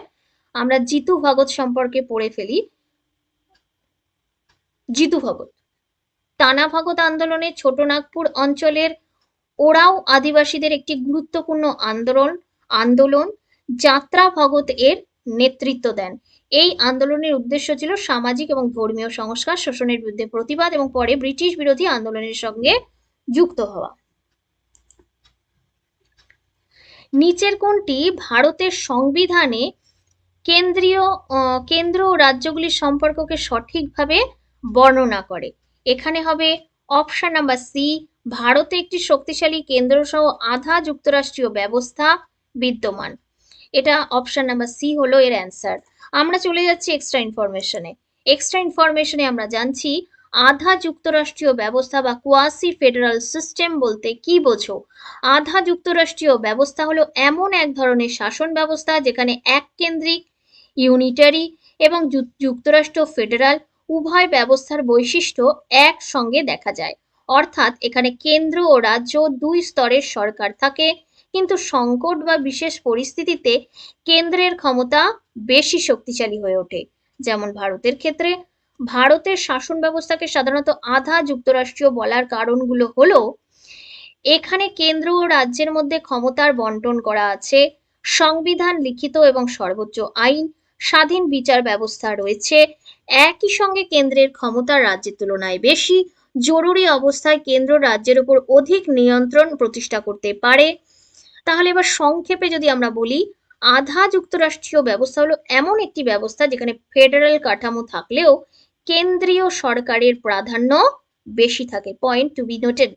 আমরা জিতু ভগত সম্পর্কে পড়ে ফেলি। জিতু ভগত টানা ভগত আন্দোলনে ছোটনাগপুর অঞ্চলের ওরাও আদিবাসীদের একটি গুরুত্বপূর্ণ আন্দোলন যাত্রা ভগত এর নেতৃত্ব দেন। এই আন্দোলনের উদ্দেশ্য ছিল সামাজিক এবং ধর্মীয় সংস্কার, শোষণের বিরুদ্ধে প্রতিবাদ এবং পরে ব্রিটিশ বিরোধী আন্দোলনের সঙ্গে যুক্ত হওয়া। নিচের কোনটি ভারতের সংবিধানে কেন্দ্রীয় কেন্দ্র ও রাজ্যগুলির সম্পর্ককে সঠিকভাবে বর্ণনা করে। এখানে হবে অপশন নাম্বার সি, ভারতে একটি শক্তিশালী কেন্দ্র সহ আধা যুক্তরাষ্ট্রীয় ব্যবস্থা বিদ্যমান। এটা অপশন নাম্বার সি হলো এর অ্যান্সার। আমরা চলে যাচ্ছি এক্সট্রা ইনফরমেশনে। এক্সট্রা ইনফরমেশনে আমরা জানছি আধা যুক্তরাষ্ট্রীয় ব্যবস্থা বা কোয়াসি ফেডারাল সিস্টেম বলতে কি বোঝো? আধা যুক্তরাষ্ট্রীয় ব্যবস্থা হলো এমন এক ধরনের শাসন ব্যবস্থা যেখানে এক কেন্দ্রিক, ইউনিটারি এবং যুক্তরাষ্ট্র ফেডারাল উভয় ব্যবস্থার বৈশিষ্ট্য একসঙ্গে দেখা যায়। অর্থাৎ এখানে কেন্দ্র ও রাজ্য দুই স্তরের সরকার থাকে, কিন্তু সংকট বা বিশেষ পরিস্থিতিতে কেন্দ্রের ক্ষমতা বেশি শক্তিশালী হয়ে ওঠে। যেমন ভারতের ক্ষেত্রে ভারতের শাসন ব্যবস্থাকে সাধারণত আধা যুক্তরাষ্ট্রীয় বলার কারণগুলো হলো এখানে কেন্দ্র ও রাজ্যের মধ্যে ক্ষমতার বন্টন করা আছে, সংবিধান লিখিত এবং সর্বোচ্চ আইন, স্বাধীন বিচার ব্যবস্থা রয়েছে, একই সঙ্গে কেন্দ্রের ক্ষমতা রাজ্যের তুলনায় বেশি, জরুরি অবস্থায় কেন্দ্র রাজ্যের উপর অধিক নিয়ন্ত্রণ প্রতিষ্ঠা করতে পারে। তাহলে এবার সংক্ষেপে যদি আমরা বলি, আধা যুক্তরাষ্ট্রীয় ব্যবস্থা হলো এমন একটি ব্যবস্থা যেখানে ফেডারেল কাঠামো থাকলেও কেন্দ্রীয় সরকারের প্রাধান্য বেশি থাকে। Point to be noted.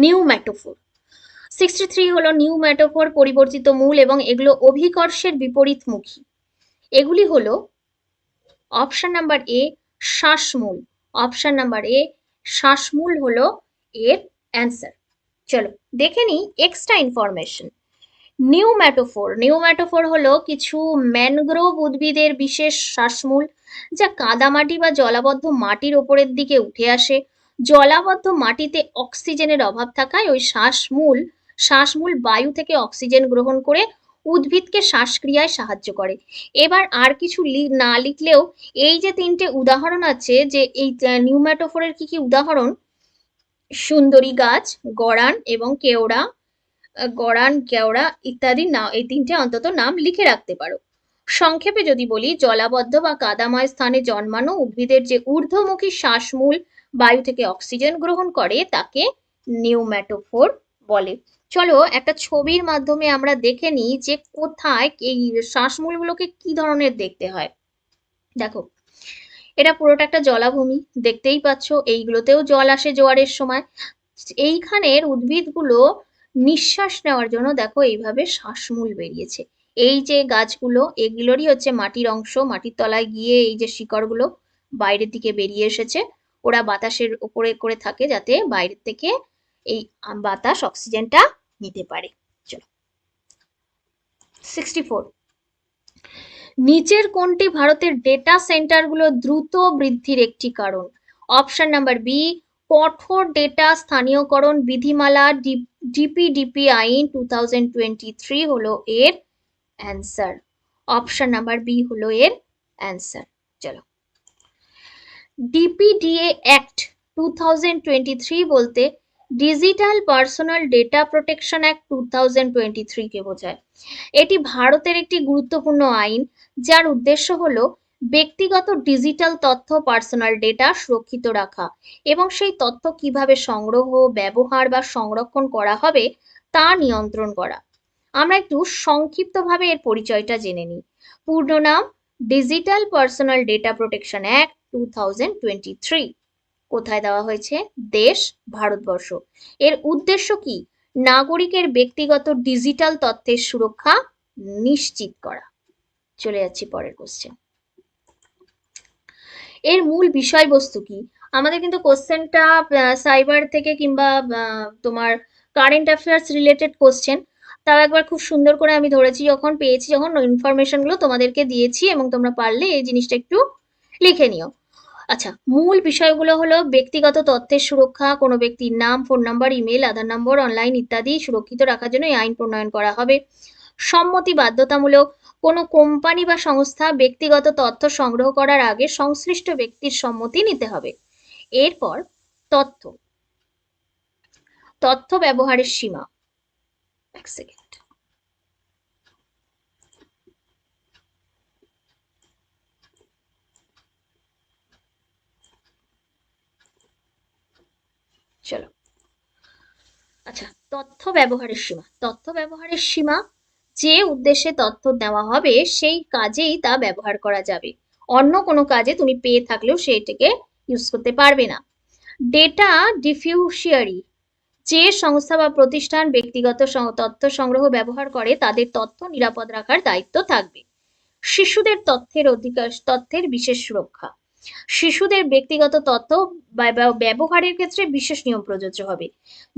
New ম্যাটোফোর 63 হলো নিউ ম্যাটোফোর, পরিবর্তিত মূল এবং এগুলো অভিকর্ষের বিপরীতমুখী। এগুলি হলো অপশন নাম্বার এ শ্বাসমূল। অপশন নাম্বার এ শ্বাসমূল হলো এর অ্যান্সার। চলো দেখে নিই এক্সট্রা ইনফরমেশন। নিউম্যাটোফোর হলো কিছু ম্যানগ্রোভ উদ্ভিদের বিশেষ শ্বাসমূল যা কাদামাটি বা জলাবদ্ধ মাটির ওপরের দিকে উঠে আসে। জলাবদ্ধ মাটিতে অক্সিজেনের অভাব থাকায় ওই শ্বাসমূল বায়ু থেকে অক্সিজেন গ্রহণ করে উদ্ভিদকে শ্বাসক্রিয়ায় সাহায্য করে। এবার আর কিছু না লিখলেও এই যে তিনটে উদাহরণ আছে, যে এই নিউম্যাটোফোরের কি কি উদাহরণ: সুন্দরী গাছ, গড়ান এবং কেওড়া, ইত্যাদি না, এই তিনটে অন্তত নাম লিখে রাখতে পারো। সংক্ষেপে যদি বলি, জলাবদ্ধ বা কাদাময় স্থানে জন্মানো উদ্ভিদের যে ঊর্ধ্বমুখী শ্বাসমূল বায়ু থেকে অক্সিজেন গ্রহণ করে তাকে নিউম্যাটোফোর বলে। চলো একটা ছবির মাধ্যমে আমরা দেখে নিই যে কোথায় এই শ্বাসমূলগুলোকে কি ধরনের দেখতে হয়। দেখো, এটা পুরোটা একটা জলাভূমি, দেখতেই পাচ্ছ এইগুলোতেও জল আসে জোয়ারের সময়। এইখানের উদ্ভিদগুলো নিঃশ্বাস নেওয়ার জন্য দেখো এইভাবে শ্বাসমূল বেরিয়েছে। এই যে গাছগুলো এগুলোরই হচ্ছে মাটির অংশ, মাটির তলায় গিয়ে এই যে শিকড়গুলো বাইরের দিকে বেরিয়ে এসেছে। ওরা বাতাসের উপরে করে থাকে যাতে বাইরের থেকে এই বাতাস অক্সিজেনটা নিতে পারে। চলো 64, নিচের কোনটি ভারতের ডেটা সেন্টারগুলো দ্রুত বৃদ্ধির একটি কারণ? অপশন নাম্বার বি, কঠোর ডেটা স্থানীয়করণ বিধিমালা ডিপিডিপি আইন 2023 হলো এর অ্যান্সার। অপশন নাম্বার বি হলো এর অ্যান্সার। চলো, ডিপিডিএ অ্যাক্ট 2023 বলতে digital personal data protection act 2023 কে বোঝায়। এটি ভারতের একটি গুরুত্বপূর্ণ আইন যার উদ্দেশ্য হলো ব্যক্তিগত ডিজিটাল তথ্য, পার্সোনাল ডেটা সুরক্ষিত রাখা এবং সেই তথ্য কিভাবে সংগ্রহ, ব্যবহার বা সংরক্ষণ করা হবে তা নিয়ন্ত্রণ করা। আমরা একটু সংক্ষিপ্তভাবে এর পরিচয়টা জেনে নিই। পূর্ণ নাম digital personal data protection act 2023। কোথায় দেওয়া হয়েছে? দেশ ভারতবর্ষ। এর উদ্দেশ্য কি? নাগরিকের ব্যক্তিগত ডিজিটাল তথ্যের সুরক্ষা নিশ্চিত করা। চলে যাচ্ছি পরের কোশ্চেন। এর মূল বিষয়বস্তু কি? আমাদের কিন্তু কোশ্চেনটা সাইবার থেকে কিংবা তোমার কারেন্ট অ্যাফেয়ার্স রিলেটেড কোশ্চেন, তাও একবার খুব সুন্দর করে আমি ধরেছি, যখন পেয়েছি, যখন ইনফরমেশনগুলো তোমাদেরকে দিয়েছি, এবং তোমরা পারলে এই জিনিসটা একটু লিখে নিও। আচ্ছা, মূল বিষয়গুলো হলো ব্যক্তিগত তথ্যের সুরক্ষা, কোনো ব্যক্তির নাম, ফোন নাম্বার, ইমেল, আধার নম্বর, অনলাইন ইত্যাদি সুরক্ষিত রাখার জন্য এই আইন প্রণয়ন করা হবে। সম্মতি বাধ্যতামূলক, কোনো কোম্পানি বা সংস্থা ব্যক্তিগত তথ্য সংগ্রহ করার আগে সংশ্লিষ্ট ব্যক্তির সম্মতি নিতে হবে। এরপর তথ্য ব্যবহারের সীমা। এক সেকেন্ড। চলো, আচ্ছা, তথ্য ব্যবহারের সীমা যে উদ্দেশ্যে তথ্য নেওয়া হবে সেই কাজেই তা ব্যবহার করা যাবে, অন্য কোনো কাজে তুমি পেয়ে থাকলেও সেটাকে ইউজ করতে পারবে না। ডেটা ডিফিউশিয়ারি, যে সংস্থা বা প্রতিষ্ঠান ব্যক্তিগত তথ্য সংগ্রহ ব্যবহার করে তাদের তথ্য নিরাপদ রাখার দায়িত্ব থাকবে। শিশুদের তথ্যের বিশেষ সুরক্ষা, শিশুদের ব্যক্তিগত তথ্য ব্যবহারের ক্ষেত্রে বিশেষ নিয়ম প্রযোজ্য হবে।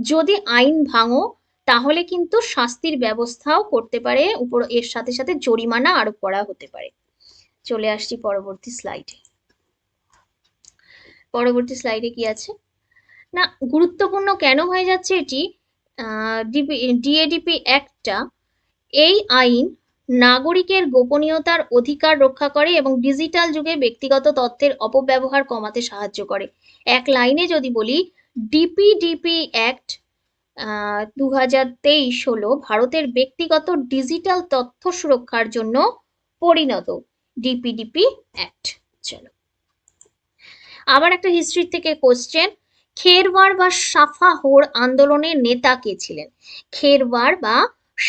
যদি আইন ভাঙো তাহলে কিন্তু শাস্তির ব্যবস্থাও করতে পারে, উপর এর সাথে সাথে জরিমানা আরোপ করা হতে পারে। চলে আসছি পরবর্তী স্লাইডে। পরবর্তী স্লাইডে কি আছে না, গুরুত্বপূর্ণ কেন হয়ে যাচ্ছে এটি, ডিএডিপি অ্যাক্টটা, এই আইন নাগরিকের গোপনীয়তার অধিকার রক্ষা করে এবং ডিজিটাল যুগে ব্যক্তিগত তথ্যের অপব্যবহার কমাতে সাহায্য করে। এক লাইনে যদি বলি, ডিপিডিপি অ্যাক্ট 2023 হলো ভারতের ব্যক্তিগত ডিজিটাল তথ্য সুরক্ষার জন্য পরিণত ডিপিডিপি অ্যাক্ট। চলো আবার একটা হিস্ট্রি থেকে কোশ্চেন, খেরওয়ার বা সাফাহোর আন্দোলনের নেতা কে ছিলেন? খেরওয়ার বা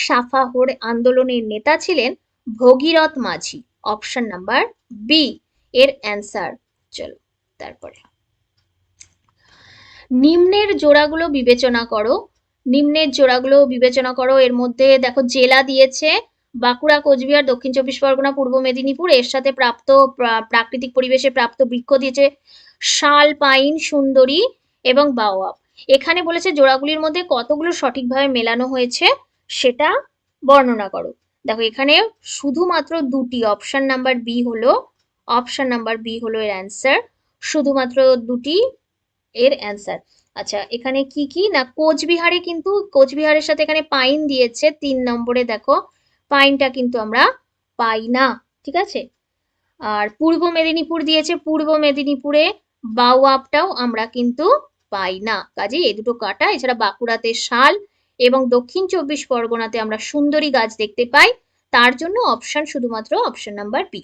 সাফাহোর আন্দোলনের নেতা ছিলেন ভগীরথ মাঝি, অপশন নাম্বার বি এর অ্যান্সার। চলো তারপরে নিম্নের জোড়াগুলো বিবেচনা করো, নিম্নের জোড়াগুলো বিবেচনা করো। এর মধ্যে দেখো জেলা দিয়েছে বাঁকুড়া, কোচবিহার, দক্ষিণ চব্বিশ পরগনা, পূর্ব মেদিনীপুর। এর সাথে প্রাপ্ত প্রাকৃতিক পরিবেশে প্রাপ্ত বৃক্ষ দিয়েছে শাল, পাইন, সুন্দরী এবং বাওয়াব। এখানে বলেছে জোড়াগুলির মধ্যে কতগুলো সঠিকভাবে মেলানো হয়েছে সেটা বর্ণনা করো। দেখো এখানে শুধুমাত্র দুটি, অপশন নাম্বার বি হলো, অপশন নাম্বার বি হলো এর অ্যান্সার, শুধুমাত্র দুটি এর অ্যান্সার। আচ্ছা এখানে কি কি না, কোচবিহারে কিন্তু কোচবিহারের সাথে এখানে পাইন দিয়েছে 3 নম্বরে, দেখো পাইনটা কিন্তু আমরা পাই না, ঠিক আছে। আর পূর্ব মেদিনীপুর দিয়েছে, পূর্ব মেদিনীপুরে বাওয়াবটাও আমরা কিন্তু পাই না, কাজেই এই দুটো কাটা। এছাড়া বাঁকুড়াতে শাল এবং দক্ষিণ চব্বিশ পরগনাতে আমরা সুন্দরী গাছ দেখতে পাই, তার জন্য অপশন শুধুমাত্র অপশন নাম্বার বি।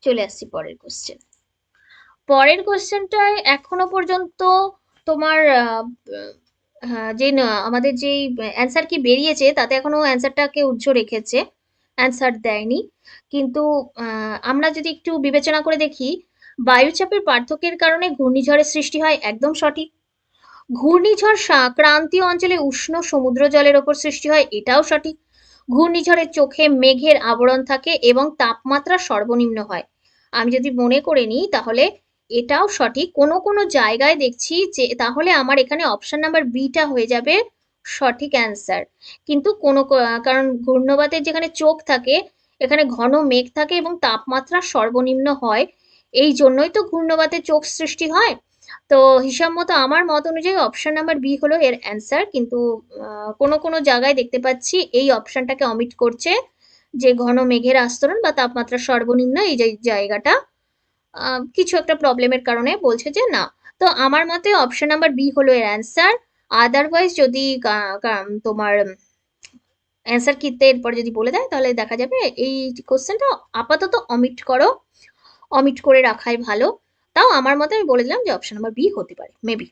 চলে আসছি পরের কোশ্চেন। পরের কোশ্চেনটায় এখনো পর্যন্ত তোমার যে আমাদের যেই অ্যান্সার কি বেরিয়েছে তাতে এখনো অ্যান্সারটা কেউ উজ্জ্ব রেখেছে, অ্যান্সার দেয়নি। কিন্তু আমরা যদি একটু বিবেচনা করে দেখি, বায়ুচাপের পার্থক্যের কারণে ঘূর্ণিঝড়ের সৃষ্টি হয়, একদম সঠিক। ঘূর্ণিঝড় ক্রান্তীয় অঞ্চলে উষ্ণ সমুদ্র জলের ওপর সৃষ্টি হয়, এটাও সঠিক। ঘূর্ণিঝড়ের চোখে মেঘের আবরণ থাকে এবং তাপমাত্রা সর্বনিম্ন হয়, আমি যদি মনে করে নিই তাহলে এটাও সঠিক। কোনো কোনো জায়গায় দেখছি যে তাহলে আমার এখানে অপশন নাম্বার বিটা হয়ে যাবে সঠিক অ্যান্সার। কিন্তু কোনো কারণ ঘূর্ণবাতের যেখানে চোখ থাকে এখানে ঘন মেঘ থাকে এবং তাপমাত্রা সর্বনিম্ন হয়, এই জন্যই তো ঘূর্ণবাতের চোখ সৃষ্টি হয়। তো হিসাব মতো আমার মত অনুযায়ী অপশন নাম্বার বি হলো এর অ্যান্সার। কিন্তু কোনো কোনো জায়গায় দেখতে পাচ্ছি এই অপশনটাকে অমিট করছে, যে ঘন মেঘের আস্তরণ বা তাপমাত্রা সর্বনিম্ন এই যে জায়গাটা কিছু একটা প্রবলেমের কারণে বলছে যে না। তো আমার মতে অপশন নাম্বার বি হলো এর অ্যান্সার। আদারওয়াইজ যদি তোমার অ্যান্সার কিতে এরপরে যদি বলে দেয় তাহলে দেখা যাবে এই কোশ্চেনটা আপাতত অমিট করো, অমিট করে রাখাই ভালো। তাও আমার মতে আমি বলে দিলাম যে অপশন নাম্বার বি হতে পারে মেবি।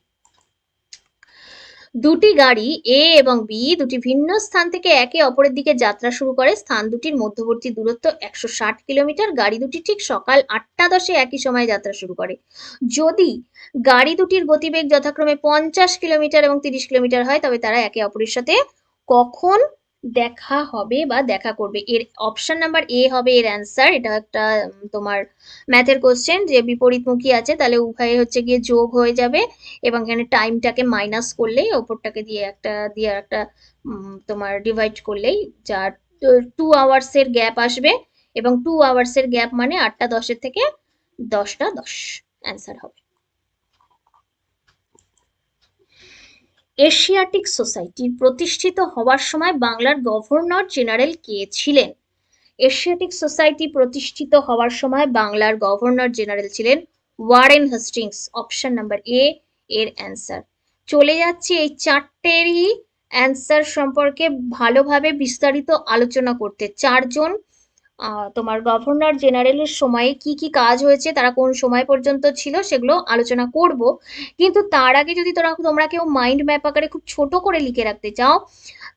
দুটি গাড়ি এ এবং বি দুটি ভিন্ন স্থান থেকে একে অপরের দিকে যাত্রা শুরু করে, স্থান দুটির মধ্যবর্তী দূরত্ব 160 কিলোমিটার। গাড়ি দুটি ঠিক সকাল 8:10 একই সময়ে যাত্রা শুরু করে। যদি গাড়ি দুটির গতিবেগ যথাক্রমে 50 কিলোমিটার এবং 30 কিলোমিটার হয় তবে তারা একে অপরের সাথে কখন দেখা হবে বা দেখা করবে? এর অপশন নাম্বার এ হবে এর অ্যান্সার। এটা একটা তোমার ম্যাথের কোশ্চেন, যে বিপরীতমুখী আছে তাহলে উভয়ে হচ্ছে গিয়ে যোগ হয়ে যাবে এবং এখানে টাইমটাকে মাইনাস করলেই ওপরটাকে দিয়ে একটা তোমার ডিভাইড করলেই যা 2 আওয়ার্সের গ্যাপ আসবে এবং 2 আওয়ার্সের গ্যাপ মানে 8:10 থেকে 10:10 অ্যান্সার হবে। এশিয়াটিক সোসাইটি প্রতিষ্ঠিত হওয়ার সময় বাংলার গভর্নর জেনারেল কে ছিলেন? এশিয়াটিক সোসাইটি প্রতিষ্ঠিত হওয়ার সময় বাংলার গভর্নর জেনারেল ছিলেন ওয়ারেন হেস্টিংস, অপশন নাম্বার এ এর অ্যান্সার। চলে যাচ্ছি এই চারটেরই অ্যান্সার সম্পর্কে ভালোভাবে বিস্তারিত আলোচনা করতে। চারজন তোমার গভর্নর জেনারেলের সময়ে কি কি কাজ হয়েছে, তারা কোন সময় পর্যন্ত ছিল সেগুলো আলোচনা করব। কিন্তু তার আগে যদি তোমরা কেউ মাইন্ড ম্যাপ আকারে খুব ছোট করে লিখে রাখতে চাও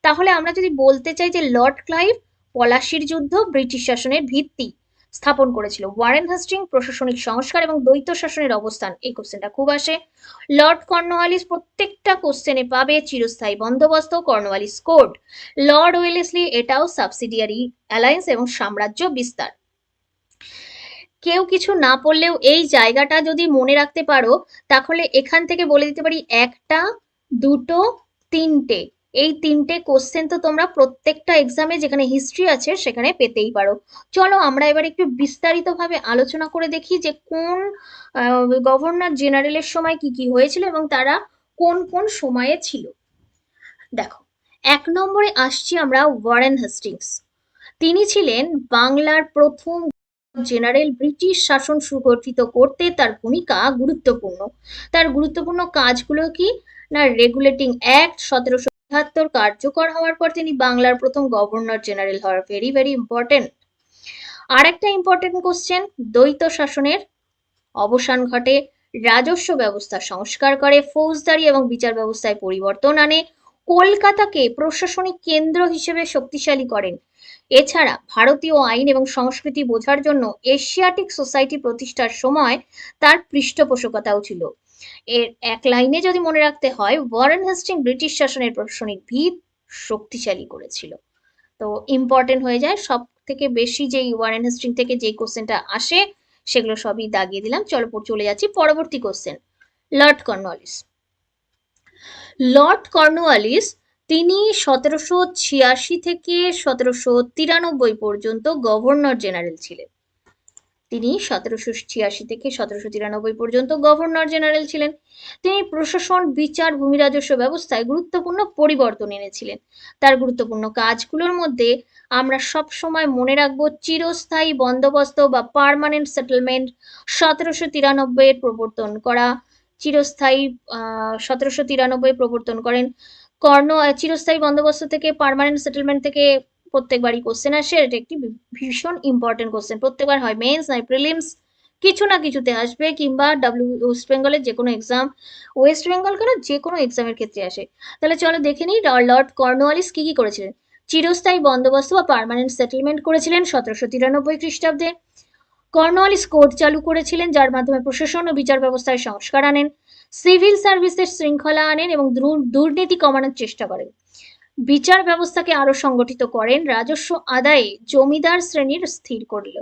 তাহলে আমরা যদি বলতে চাই যে লর্ড ক্লাইভ পলাশির যুদ্ধ ব্রিটিশ শাসনের ভিত্তি স্থাপন করেছিল, ওয়ারেন হেস্টিং প্রশাসনিক সংস্কার এবং দ্বৈত শাসনের অবস্থান, এই কোশ্চেনটা খুব আসে। লর্ড কর্নওয়ালিস প্রত্যেকটা কোশ্চেনে পাবে, চিরস্থায়ী বন্দোবস্ত, কর্নওয়ালিস কোড। লর্ড ওয়েলেসলি এটাও সাবসিডিয়ারি অ্যালায়েন্স এবং সাম্রাজ্য বিস্তার। কেউ কিছু না পড়লেও এই জায়গাটা যদি মনে রাখতে পারো তাহলে এখান থেকে বলে দিতে পারি একটা, দুটো, তিনটে, এই তিনটে কোশ্চেন তো তোমরা প্রত্যেকটা এক্সামে যেখানে হিস্ট্রি আছে সেখানে পেতেই পারো। চলো আমরা এবার একটু বিস্তারিতভাবে আলোচনা করে দেখি যে কোন গভর্নর জেনারেলের সময় কি কি হয়েছিল এবং তারা কোন কোন সময়ে ছিল। দেখো, 1 নম্বরে আসছি আমরা ওয়ারেন হেস্টিংস। তিনি ছিলেন বাংলার প্রথম জেনারেল। ব্রিটিশ শাসন সুগঠিত করতে তার ভূমিকা গুরুত্বপূর্ণ। তার গুরুত্বপূর্ণ কাজগুলো কি না, রেগুলেটিং অ্যাক্ট 1773 কার্যকর হওয়ার পর তিনি বাংলার প্রথম গভর্নর জেনারেল হওয়ার, ভেরি ভেরি ইম্পর্টেন্ট। আর একটা ইম্পর্টেন্ট কোশ্চেন, দ্বৈত শাসনের অবসান ঘটে, রাজস্ব ব্যবস্থা সংস্কার করে, ফৌজদারি এবং বিচার ব্যবস্থায় পরিবর্তন আনে, কলকাতাকে প্রশাসনিক কেন্দ্র হিসেবে শক্তিশালী করেন। এছাড়া ভারতীয় আইন এবং সংস্কৃতি বোঝার জন্য এশিয়াটিক সোসাইটি প্রতিষ্ঠার সময় তার পৃষ্ঠপোষকতাও ছিল। এর এক লাইনে যদি মনে রাখতে হয়, ওয়ারেন হেস্টিং ব্রিটিশ শাসনের প্রশাসনিক ভিত শক্তিশালী করেছিল। তো ইম্পর্টেন্ট হয়ে যায়, সব থেকে বেশি যেই ওয়ারেন হেস্টিং থেকে যেই কোশ্চেনটা আসে সেগুলো সবই দাগিয়ে দিলাম। চলো চলে যাচ্ছি পরবর্তী question, Lord Cornwallis. Lord Cornwallis তিনি 1786 থেকে 1793 পর্যন্ত গভর্নর জেনারেল ছিলেন। তিনি 1786 থেকে 1793 পর্যন্ত গভর্নর জেনারেল ছিলেন। তিনি প্রশাসন, বিচার, ভূমি রাজস্ব ব্যবস্থায় গুরুত্বপূর্ণ পরিবর্তন এনেছিলেন। তার গুরুত্বপূর্ণ কাজগুলোর মধ্যে আমরা সব সময় মনে রাখবো চিরস্থায়ী বন্দোবস্ত বা পার্মানেন্ট সেটেলমেন্ট 1793 এর প্রবর্তন করা। চিরস্থায়ী 1793 প্রবর্তন করেন। চিরস্থায়ী বন্দোবস্ত থেকে পার্মানেন্ট সেটেলমেন্ট থেকে প্রত্যেকবারই কোশ্চেন আসে, এটা একটি ভীষণ ইম্পর্টেন্ট কোশ্চেন, প্রত্যেকবার হয় মেন্স নয় প্রিলিমস, কিছু না কিছুতে আসবে, কিংবা ওয়েস্ট বেঙ্গলের যে কোনো এক্সাম, ওয়েস্ট বেঙ্গল কেন যে কোনো এক্সামের ক্ষেত্রে আসে। তাহলে চলো দেখে নিই লর্ড কর্নওয়ালিস কি কি করেছিলেন। চিরস্থায়ী বন্দোবস্ত বা পার্মানেন্ট সেটেলমেন্ট করেছিলেন 1793 খ্রিস্টাব্দে। কর্নওয়ালিস কোড চালু করেছিলেন যার মাধ্যমে প্রশাসন ও বিচার ব্যবস্থায় সংস্কার আনেন। সিভিল সার্ভিসের শৃঙ্খলা আনেন এবং দুর্নীতি কমানোর চেষ্টা করেন। বিচার ব্যবস্থাকে আরো সংগঠিত করেন, রাজস্ব আদায়ে জমিদার শ্রেণীর স্থির করল।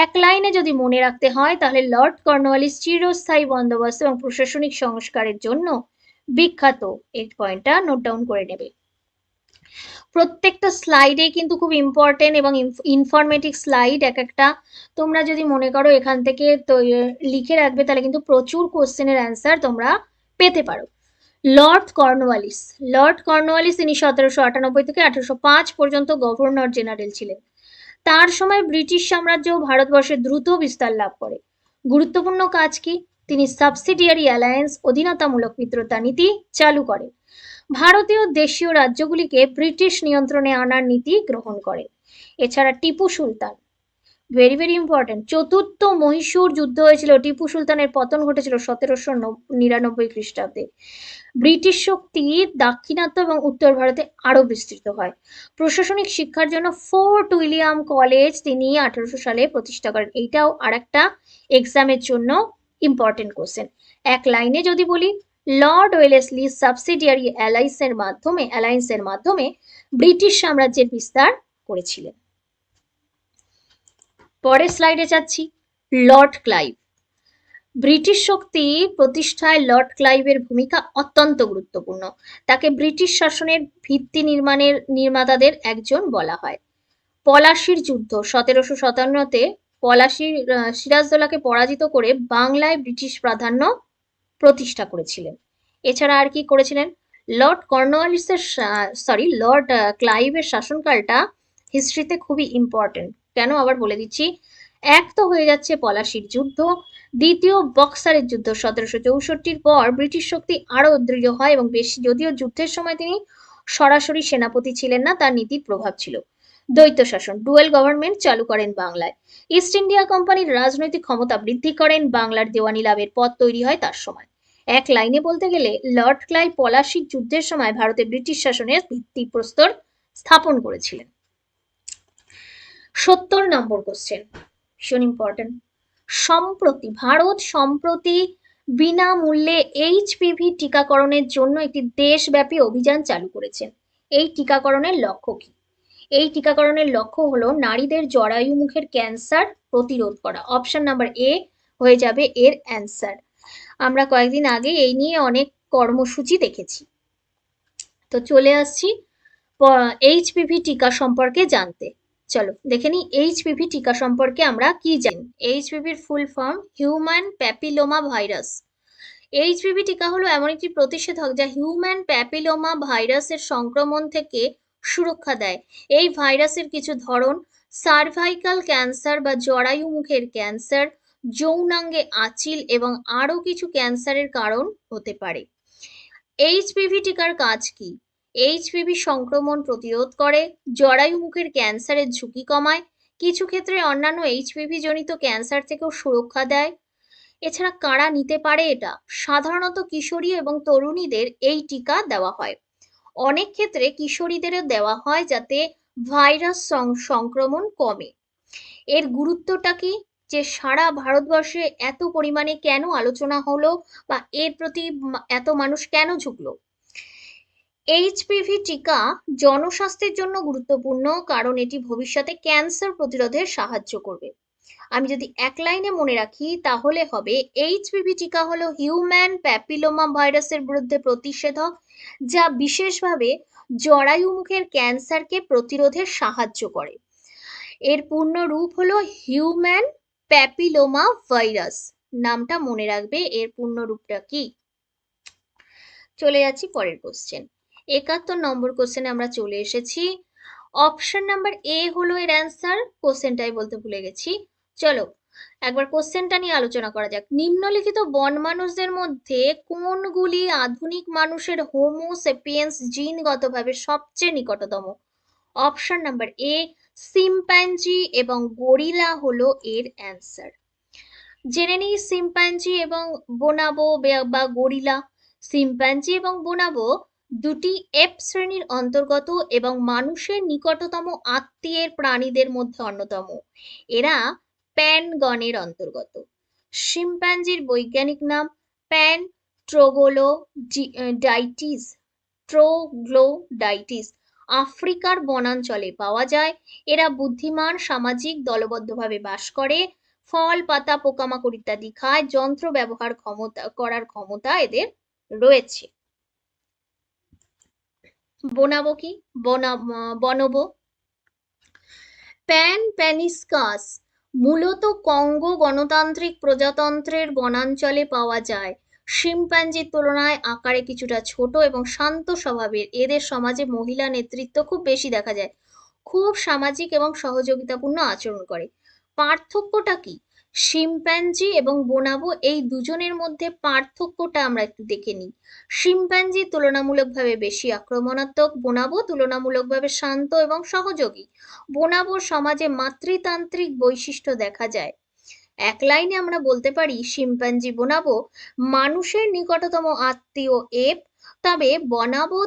এক লাইনে যদি মনে রাখতে হয় তাহলে লর্ড কর্নওয়ালিস চিরস্থায়ী বন্দোবস্ত এবং প্রশাসনিক সংস্কারের জন্য বিখ্যাত। এই পয়েন্টটা নোট ডাউন করে নেবে। প্রত্যেকটা স্লাইডে কিন্তু খুব ইম্পর্টেন্ট এবং ইনফরমেটিভ স্লাইড এক একটা। তোমরা যদি মনে করো এখান থেকে তো লিখে রাখবে তাহলে কিন্তু প্রচুর কোশ্চেনের অ্যান্সার তোমরা পেতে পারো। Lord Cornwallis. লর্ড কর্নওয়ালিস তিনি 1798 থেকে 1805 পর্যন্ত গভর্নর জেনারেল ছিলেন। তার সময় ব্রিটিশ সাম্রাজ্য ভারতবর্ষে দ্রুত বিস্তার লাভ করে। গুরুত্বপূর্ণ কাজ কি, তিনি সাবসিডিয়ারি অ্যালায়েন্স অধীনতামূলক মিত্রতা নীতি চালু করেন। ভারতীয় দেশীয় রাজ্যগুলিকে ব্রিটিশ নিয়ন্ত্রণে আনার নীতি গ্রহণ করেন। এছাড়া Tipu Sultan, very very important, চতুর্থ মহীশূর যুদ্ধ হয়েছিল, টিপু সুলতানের পতন ঘটেছিল 1799 খ্রিস্টাব্দে। ব্রিটিশ শক্তি দাক্ষিণাত্য এবং উত্তর ভারতে আরো বিস্তৃত হয়। প্রশাসনিক শিক্ষার জন্য ফোর্ট উইলিয়াম কলেজ তিনি 1800 সালে প্রতিষ্ঠা করেন। এইটাও আরেকটা এক্সামের জন্য ইম্পর্টেন্ট কোশ্চেন। এক লাইনে যদি বলি, লর্ড ওয়েলেসলি সাবসিডিয়ারি অ্যালায়েন্সের মাধ্যমে ব্রিটিশ সাম্রাজ্যের বিস্তার করেছিলেন। পরের স্লাইডে যাচ্ছি, লর্ড ক্লাইভ। ব্রিটিশ শক্তি প্রতিষ্ঠায় লর্ড ক্লাইভের ভূমিকা অত্যন্ত গুরুত্বপূর্ণ। তাকে ব্রিটিশ শাসনের ভিত্তি নির্মাতাদের একজন বলা হয়। পলাশির যুদ্ধ 1757-তে পলাশির সিরাজদৌলাকে পরাজিত করে বাংলায় ব্রিটিশ প্রাধান্য প্রতিষ্ঠা করেছিলেন। এছাড়া আর কি করেছিলেন, লর্ড ক্লাইভের শাসনকালটা হিস্ট্রিতে খুবই ইম্পর্টেন্ট। কেন আবার বলে দিচ্ছি, এক তো হয়ে যাচ্ছে পলাশির যুদ্ধ, দ্বিতীয় বক্সারের যুদ্ধ 1764-র পর ব্রিটিশ শক্তি আরো দৃঢ় হয় এবং বেশি, যদিও যুদ্ধের সময় তিনি সরাসরি সেনাপতি ছিলেন না, তার নীতির প্রভাব ছিল। দ্বৈত শাসন, ডুয়েল গভর্নমেন্ট চালু করেন বাংলায়। ইস্ট ইন্ডিয়া কোম্পানির রাজনৈতিক ক্ষমতা বৃদ্ধি করেন, বাংলার দেওয়ানি লাভের পথ তৈরি হয় তার সময়। এক লাইনে বলতে গেলে লর্ড ক্লাইভ পলাশির যুদ্ধের সময় ভারতে ব্রিটিশ শাসনের ভিত্তিপ্রস্তর স্থাপন করেছিলেন। 70 নম্বর কোশ্চেন, ভীষণ ইম্পর্টেন্ট। ভারত সম্প্রতি বিনামূল্যে এইচপিভি টিকাকরণের জন্য একটি দেশব্যাপী অভিযান চালু করেছেন। এই টিকাকরণের লক্ষ্য কি? এই টিকাকরণের লক্ষ্য হলো নারীদের জরায়ু মুখের ক্যান্সার প্রতিরোধ করা। অপশন নাম্বার এ হয়ে যাবে এর অ্যান্সার। আমরা কয়েকদিন আগে এই নিয়ে অনেক কর্মসূচি দেখেছি। তো চলে আসছি এইচপিভি টিকা সম্পর্কে জানতে। চলো দেখে নিই এইচপিভি টিকা সম্পর্কে আমরা কি জানি। এইচপিভির full form human papilloma virus. HPV টিকা হলো এমন একটি প্রতিষেধক যা হিউম্যান প্যাপিলোমা ভাইরাসের সংক্রমণ থেকে সুরক্ষা দেয়। এই ভাইরাসের কিছু ধরন সার্ভাইকাল ক্যান্সার বা জরায়ু মুখের ক্যান্সার, যৌনাঙ্গে আঁচিল এবং আরও কিছু ক্যান্সারের কারণ হতে পারে। এইচপিভি টিকার কাজ কি? এইচপিভি সংক্রমণ প্রতিরোধ করে, জরায়ু মুখের ক্যান্সারের ঝুঁকি কমায়, কিছু ক্ষেত্রে অন্যান্য এইচপিভি জনিত ক্যান্সার থেকেও সুরক্ষা দেয়। এছাড়া কারা নিতে পারে এটা? সাধারণত কিশোরী এবং তরুণীদের এই টিকা দেওয়া হয়। অনেক ক্ষেত্রে কিশোরীদেরও দেওয়া হয় যাতে ভাইরাস সংক্রমণ কমে। এর গুরুত্বটা কি, যে সারা ভারতবর্ষে এত পরিমাণে কেন আলোচনা হলো বা এর প্রতি এত মানুষ কেন ঝুঁকলো? এইচপিভি টিকা জনস্বাস্থ্যের জন্য গুরুত্বপূর্ণ কারণ এটি ভবিষ্যতে ক্যান্সার প্রতিরোধে সাহায্য করবে। আমি যদি এক লাইনে মনে রাখি তাহলে হবে এইচপিভি টিকা হলো হিউম্যান প্যাপিলোমা ভাইরাসের বিরুদ্ধে প্রতিষেধক যা বিশেষভাবে জরায়ু মুখের ক্যান্সারকে প্রতিরোধে সাহায্য করে। এর পূর্ণ রূপ হলো হিউম্যান প্যাপিলোমা ভাইরাস। নামটা মনে রাখবে, এর পূর্ণ রূপটা কি। চলে যাচ্ছি পরের কোশ্চেন। 71 নম্বর কোশ্চেনে আমরা চলে এসেছি। অপশন নাম্বার এ হলো এর অ্যান্সার। কোশ্চেনটাই বলতে ভুলে গেছি। চলো একবার কোশ্চেনটা নিয়ে আলোচনা করা যাক। নিম্নলিখিত বন মানুষদের মধ্যে কোনগুলি আধুনিক মানুষের হোমো সেপিয়েন্স জিনগতভাবে সবচেয়ে নিকটতম? অপশন নাম্বার এ সিম্প্যাঞ্জি এবং গরিলা হলো এর অ্যান্সার। জেনে নিই সিম্প্যাঞ্জি এবং বোনাবো বা গরিলা। সিম্প্যাঞ্জি এবং বোনাবো দুটি এপ শ্রেণীর অন্তর্গত এবং মানুষের নিকটতম আত্মীয়ের প্রাণীদের মধ্যে অন্যতম। এরা প্যানগণের অন্তর্গত। শিম্প্যাঞ্জির বৈজ্ঞানিক নাম প্যান ট্রোগোলোডাইটিস। ট্রোগ্লোডাইটিস আফ্রিকার বনাঞ্চলে পাওয়া যায়। এরা বুদ্ধিমান, সামাজিক, দলবদ্ধভাবে বাস করে, ফল, পাতা, পোকামাকড় ইত্যাদি খায়। যন্ত্র ব্যবহার করার ক্ষমতা এদের রয়েছে। বোনাবো কি? বনবো প্যানিসকাস মূলত কঙ্গো গণতান্ত্রিক প্রজাতন্ত্রের বনাঞ্চলে পাওয়া যায়। শিম্প্যাঞ্জির তুলনায় আকারে কিছুটা ছোট এবং শান্ত স্বভাবের। এদের সমাজে মহিলা নেতৃত্ব খুব বেশি দেখা যায়। খুব সামাজিক এবং সহযোগিতাপূর্ণ আচরণ করে। পার্থক্যটা কি? শিম্প্যাঞ্জি এবং বোনাবো এই দুজনের মধ্যে পার্থক্যটা আমরা একটু দেখে নিই। শিম্প্যাঞ্জি তুলনামূলকভাবে বেশি আক্রমণাত্মক, বোনাবো তুলনামূলকভাবে শান্ত এবং সহযোগী। বোনাবোর সমাজে মাতৃতান্ত্রিক বৈশিষ্ট্য দেখা যায়। এক লাইনে আমরা বলতে পারি শিম্প্যাঞ্জি বোনাবো মানুষের নিকটতম আত্মীয় এপ, তবে বনাবো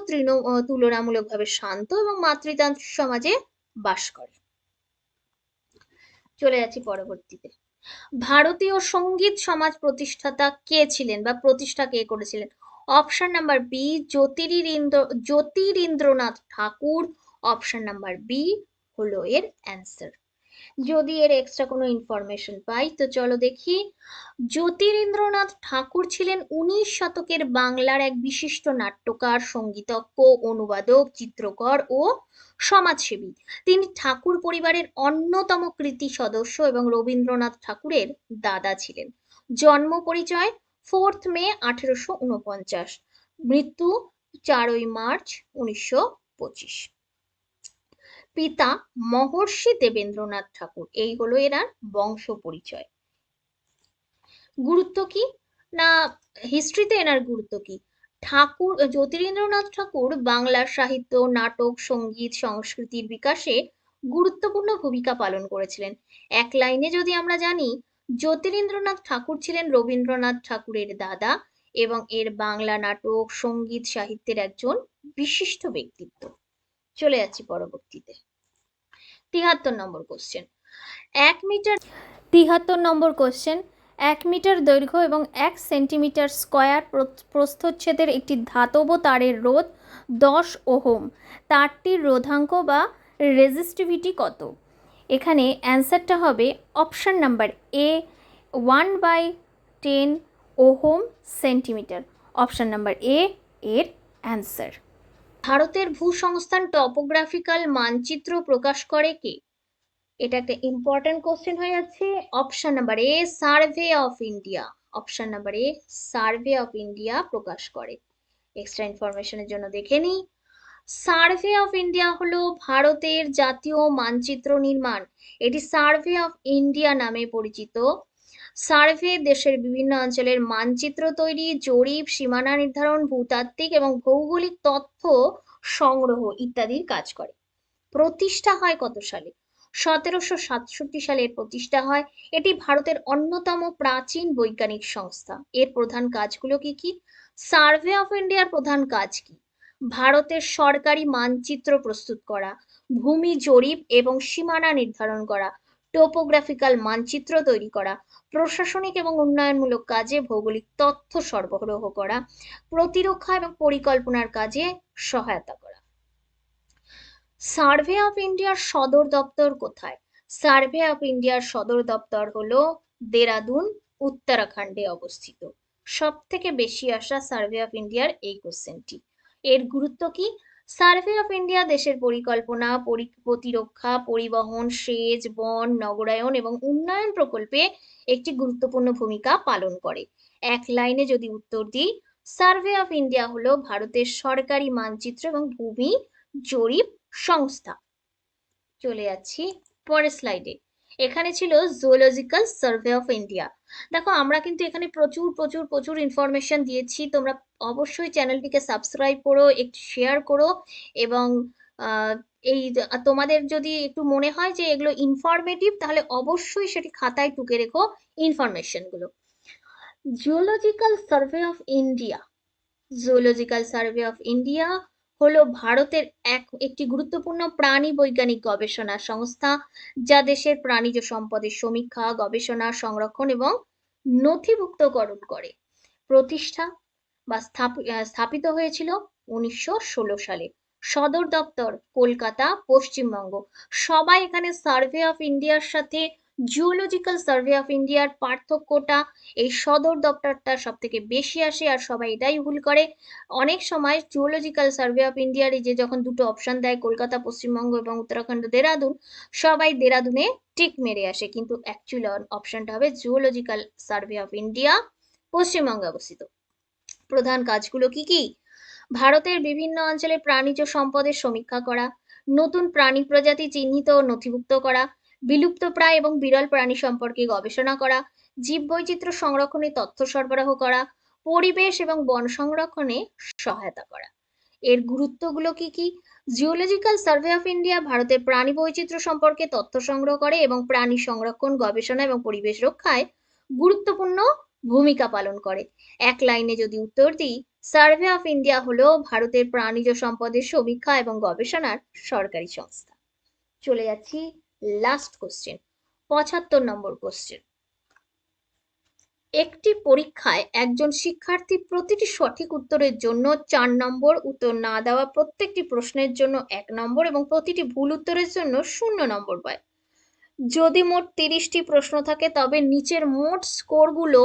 তুলনামূলকভাবে শান্ত এবং মাতৃতান্ত্রিক সমাজে বাস করে। চলে যাচ্ছি পরবর্তীতে। ভারতীয় সঙ্গীত সমাজ প্রতিষ্ঠাতা কে ছিলেন বা প্রতিষ্ঠা কে করেছিলেন? অপশন নাম্বার বি জ্যোতিরিন্দ্রনাথ ঠাকুর। অপশন নাম্বার বি হলো এর অ্যান্সার। যদি এর এক্সট্রা কোনো ইনফরমেশন পাই তো চলো দেখি। জ্যোতিরিন্দ্রনাথ ঠাকুর ছিলেন 19 শতকের বাংলার এক বিশিষ্ট নাট্যকার, সঙ্গীতজ্ঞ, অনুবাদক, চিত্রকর ও সমাজসেবী। তিনি ঠাকুর পরিবারের অন্যতম কৃতি সদস্য এবং রবীন্দ্রনাথ ঠাকুরের দাদা ছিলেন। জন্ম পরিচয় 4 মে 1849, মৃত্যু 4 মার্চ 1925। পিতা মহর্ষি দেবেন্দ্রনাথ ঠাকুর। এই হলো এনার বংশ পরিচয়। গুরুত্ব কি না, হিস্ট্রিতে এনার গুরুত্ব কি? জ্যোতিরিন্দ্রনাথ ঠাকুর বাংলার সাহিত্য, নাটক, সঙ্গীত, সংস্কৃতির বিকাশে গুরুত্বপূর্ণ ভূমিকা পালন করেছিলেন। এক লাইনে যদি আমরা জানি, জ্যোতিরিন্দ্রনাথ ঠাকুর ছিলেন রবীন্দ্রনাথ ঠাকুরের দাদা এবং এর বাংলা নাটক সঙ্গীত সাহিত্যের একজন বিশিষ্ট ব্যক্তিত্ব। চলে যাচ্ছি পরবর্তীতে। ৭৩ নম্বর কোশ্চেন। 1 মিটার ৭৩ নম্বর কোশ্চেন। 1 মিটার দৈর্ঘ্য এবং 1 সেন্টিমিটার স্কোয়ার প্রস্থচ্ছেদের একটি ধাতব তারের রোধ 10 ওহম। তারটির রোধাঙ্ক বা রেজিস্টিভিটি কত? এখানে অ্যান্সারটা হবে option number A 1/10 ohm centimetre. Option number A এর অ্যান্সার। ভারতের ভূসংস্থান টপোগ্রাফিক্যাল মানচিত্র প্রকাশ করে কে? এটা একটা ইম্পর্টেন্ট কোশ্চেন হয়ে যাচ্ছে। Option number A survey of India. Option number A survey of India প্রকাশ করে। এক্সট্রা ইনফরমেশনের জন্য দেখে নিই। সার্ভে অফ ইন্ডিয়া হলো ভারতের জাতীয় মানচিত্র নির্মাণ। এটি সার্ভে অফ ইন্ডিয়া নামে পরিচিত। সার্ভে দেশের বিভিন্ন অঞ্চলের মানচিত্র তৈরি, জরিপ, সীমানা নির্ধারণ, ভূতাত্ত্বিক এবং ভৌগোলিক তথ্য সংগ্রহ ইত্যাদির কাজ করে। প্রতিষ্ঠা হয় কত সালে? 1767 সালে এর প্রতিষ্ঠা হয়। এটি ভারতের অন্যতম প্রাচীন বৈজ্ঞানিক সংস্থা। এর প্রধান কাজগুলো কি কি? সার্ভে অফ ইন্ডিয়ার প্রধান কাজ কি? ভারতের সরকারি মানচিত্র প্রস্তুত করা, ভূমি জরিপ এবং সীমানা নির্ধারণ করা, টোপোগ্রাফিক্যাল মানচিত্র তৈরি করা, প্রশাসনিক এবং উন্নয়নমূলক কাজে ভৌগোলিক তথ্য সরবরাহ করা, প্রতিরক্ষা এবং পরিকল্পনার কাজে সহায়তা করা। সার্ভে অফ ইন্ডিয়ার সদর দপ্তর কোথায়? সার্ভে অফ ইন্ডিয়ার সদর দপ্তর হলো দেরাদুন, উত্তরাখণ্ডে অবস্থিত। সব থেকে বেশি আসা সার্ভে অফ ইন্ডিয়ার এই কোশ্চেনটি। এর গুরুত্ব কি? সার্ভে অফ ইন্ডিয়া দেশের পরিকল্পনা, প্রতিরক্ষা, পরিবহন, সেচ, বন, নগরায়ন এবং উন্নয়ন প্রকল্পে একটি গুরুত্বপূর্ণ ভূমিকা পালন করে। এক লাইনে যদি উত্তর দিই, সার্ভে অফ ইন্ডিয়া হলো ভারতের সরকারি মানচিত্র এবং ভূমি জরিপ সংস্থা। চলে যাচ্ছি পরের স্লাইডে। এখানে ছিল জুওলজিক্যাল সার্ভে অফ ইন্ডিয়া। দেখো আমরা কিন্তু এখানে প্রচুর প্রচুর প্রচুর ইনফরমেশন দিয়েছি। তোমরা অবশ্যই চ্যানেলটিকে সাবস্ক্রাইব করো, একটু শেয়ার করো এবং এই তোমাদের যদি একটু মনে হয় যে এগুলো ইনফরমেটিভ তাহলে অবশ্যই সেটি খাতায় টুকে রেখো ইনফরমেশনগুলো। Zoological survey of India. Zoological survey of India হলো ভারতের একটি গুরুত্বপূর্ণ প্রাণী বৈজ্ঞানিক গবেষণা সংস্থা, যা দেশের প্রাণীজ সম্পদের সমীক্ষা, গবেষণা, সংরক্ষণ এবং নথিভুক্তকরণ করে। প্রতিষ্ঠা বা স্থাপিত হয়েছিল 1916 সালে। সদর দপ্তর কলকাতা, পশ্চিমবঙ্গ। সবাই এখানে সার্ভে অফ ইন্ডিয়ার সাথে জুওলজিক্যাল সার্ভে অফ ইন্ডিয়ার পার্থক্যটা, এই সদর দপ্তরটা সব থেকে বেশি আসে আর সবাই এটাই ভুল করে। অনেক সময় জুওলজিক্যাল সার্ভে অফ ইন্ডিয়ার এই যে যখন দুটো অপশন দেয় কলকাতা, পশ্চিমবঙ্গ এবং উত্তরাখণ্ড, দেরাদুন, সবাই দেরাদুনে টিক মেরে আসে, কিন্তু অ্যাকচুয়াল অপশনটা হবে জুওলজিক্যাল সার্ভে অফ ইন্ডিয়া, পশ্চিমবঙ্গে অবস্থিত। প্রধান কাজগুলো কি কি? ভারতের বিভিন্ন অঞ্চলে প্রাণীজ সম্পদের সমীক্ষা করা, নতুন প্রাণী প্রজাতি চিহ্নিত ও নথিভুক্ত করা, বিলুপ্তপ্রায় এবং বিরল প্রাণী সম্পর্কে গবেষণা করা, জীববৈচিত্র্য সংরক্ষণে তথ্য সরবরাহ করা, পরিবেশ এবং বন সংরক্ষণে সহায়তা করা। এর গুরুত্বগুলো কি কি? জিওলজিক্যাল সার্ভে অফ ইন্ডিয়া ভারতের প্রাণী বৈচিত্র্য সম্পর্কে তথ্য সংগ্রহ করে এবং প্রাণী সংরক্ষণ, গবেষণা এবং পরিবেশ রক্ষায় গুরুত্বপূর্ণ ভূমিকা পালন করে। এক লাইনে যদি উত্তর দিই, সার্ভে অফ ইন্ডিয়া হলো ভারতের প্রাণীজ সম্পদের সমীক্ষা এবং গবেষণার সরকারি সংস্থা। চলে যাচ্ছি লাস্ট কোশ্চেন, 75 নম্বর কোশ্চেন। একটি পরীক্ষায় একজন শিক্ষার্থী প্রতিটি সঠিক উত্তরের জন্য 4 নম্বর, উত্তর না দেওয়া প্রত্যেকটি প্রশ্নের জন্য 1 নম্বর এবং প্রতিটি ভুল উত্তরের জন্য 0 নম্বর পায়। যদি মোট 30টি প্রশ্ন থাকে তবে নিচের মোট স্কোরগুলো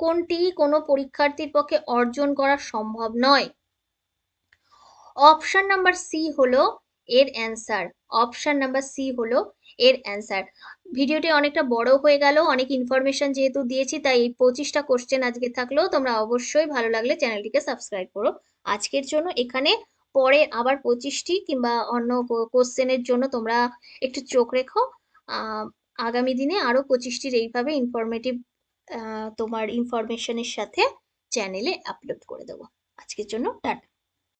কোনটি কোনো পরীক্ষার্থীর পক্ষে অর্জন করা সম্ভব নয়? অপশন নাম্বার সি হলো এর অ্যান্সার। অপশন নাম্বার সি হলো এর অ্যান্সার। ভিডিওটি অনেকটা বড় হয়ে গেল, অনেক ইনফরমেশন যেহেতু দিয়েছি, তাই এই 25টা কোশ্চেন আজকে থাকলো। তোমরা অবশ্যই ভালো লাগলে চ্যানেলটিকে সাবস্ক্রাইব করো। আজকের জন্য এখানে, পরে আবার 25টি কিংবা অন্য কোশ্চেনের জন্য তোমরা একটু চোখ রেখো। আগামী দিনে আরো 25টির এইভাবে ইনফরমেটিভ তোমার ইনফরমেশনের সাথে চ্যানেলে আপলোড করে দেবো। আজকের জন্য টাটা।